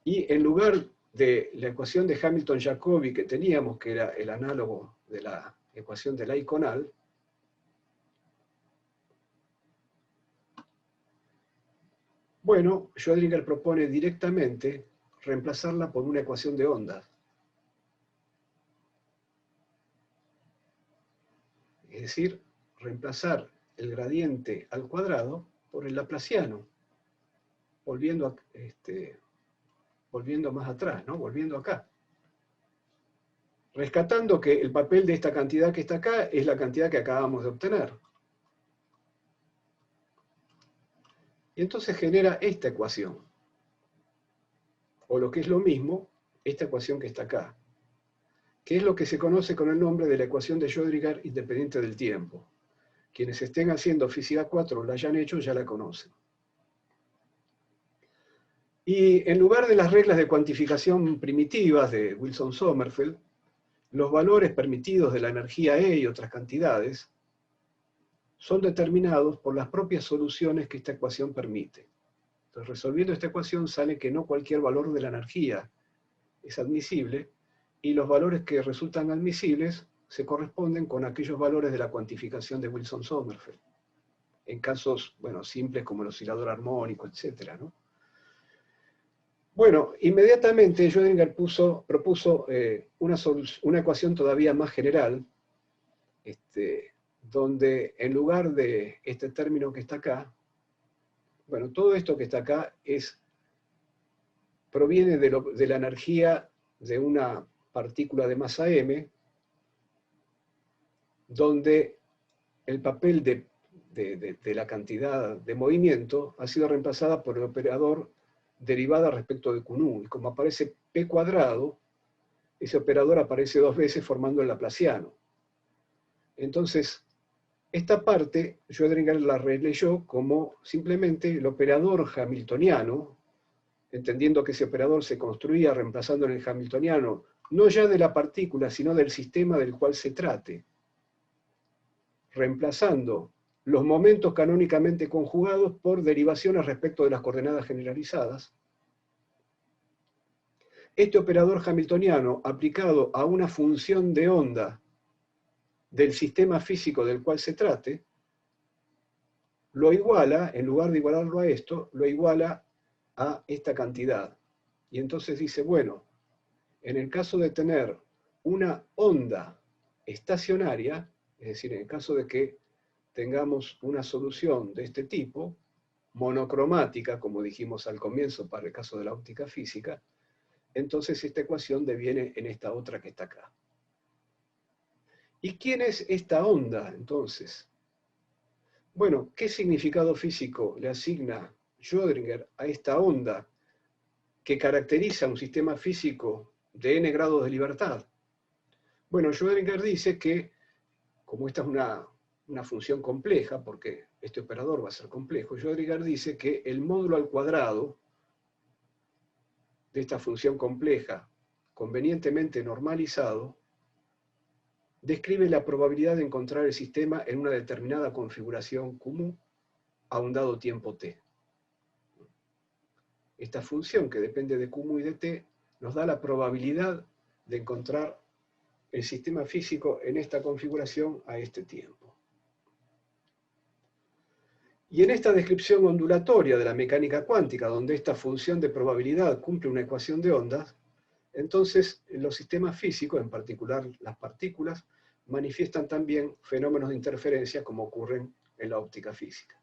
y en lugar de la ecuación de Hamilton-Jacobi que teníamos, que era el análogo de la ecuación de la iconal, bueno, Schrödinger propone directamente reemplazarla por una ecuación de ondas. Es decir, reemplazar el gradiente al cuadrado por el laplaciano, volviendo más atrás, ¿no? Volviendo acá. Rescatando que el papel de esta cantidad que está acá es la cantidad que acabamos de obtener. Y entonces genera esta ecuación. O lo que es lo mismo, esta ecuación que está acá, que es lo que se conoce con el nombre de la ecuación de Schrödinger independiente del tiempo. Quienes estén haciendo física 4 o la hayan hecho ya la conocen. Y en lugar de las reglas de cuantificación primitivas de Wilson-Sommerfeld, los valores permitidos de la energía E y otras cantidades son determinados por las propias soluciones que esta ecuación permite. Entonces, resolviendo esta ecuación sale que no cualquier valor de la energía es admisible, y los valores que resultan admisibles se corresponden con aquellos valores de la cuantificación de Wilson-Sommerfeld, en casos, bueno, simples como el oscilador armónico, etc., ¿no? Bueno, inmediatamente Schrödinger propuso una ecuación todavía más general, donde en lugar de este término que está acá, bueno, todo esto que está acá proviene de la energía de una partícula de masa m, donde el papel de la cantidad de movimiento ha sido reemplazada por el operador derivada respecto de Qnu. Y como aparece p cuadrado, ese operador aparece 2 veces formando el laplaciano. Entonces, esta parte Schrödinger la releyó como simplemente el operador hamiltoniano, entendiendo que ese operador se construía reemplazando en el hamiltoniano, no ya de la partícula, sino del sistema del cual se trate, reemplazando los momentos canónicamente conjugados por derivaciones respecto de las coordenadas generalizadas. Este operador hamiltoniano, aplicado a una función de onda del sistema físico del cual se trate, lo iguala, en lugar de igualarlo a esto, lo iguala a esta cantidad. Y entonces dice, bueno, en el caso de tener una onda estacionaria, es decir, en el caso de que tengamos una solución de este tipo, monocromática, como dijimos al comienzo para el caso de la óptica física, entonces esta ecuación deviene en esta otra que está acá. ¿Y quién es esta onda, entonces? Bueno, ¿qué significado físico le asigna Schrödinger a esta onda que caracteriza un sistema físico de n grados de libertad? Bueno, Schrödinger dice que, como esta es una función compleja, porque este operador va a ser complejo, Schrödinger dice que el módulo al cuadrado de esta función compleja, convenientemente normalizado, describe la probabilidad de encontrar el sistema en una determinada configuración Qmu a un dado tiempo t. Esta función, que depende de Qmu y de t, nos da la probabilidad de encontrar el sistema físico en esta configuración a este tiempo. Y en esta descripción ondulatoria de la mecánica cuántica, donde esta función de probabilidad cumple una ecuación de ondas, entonces los sistemas físicos, en particular las partículas, manifiestan también fenómenos de interferencia como ocurren en la óptica física.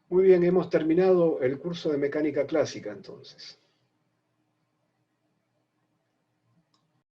Muy bien, hemos terminado el curso de mecánica clásica entonces.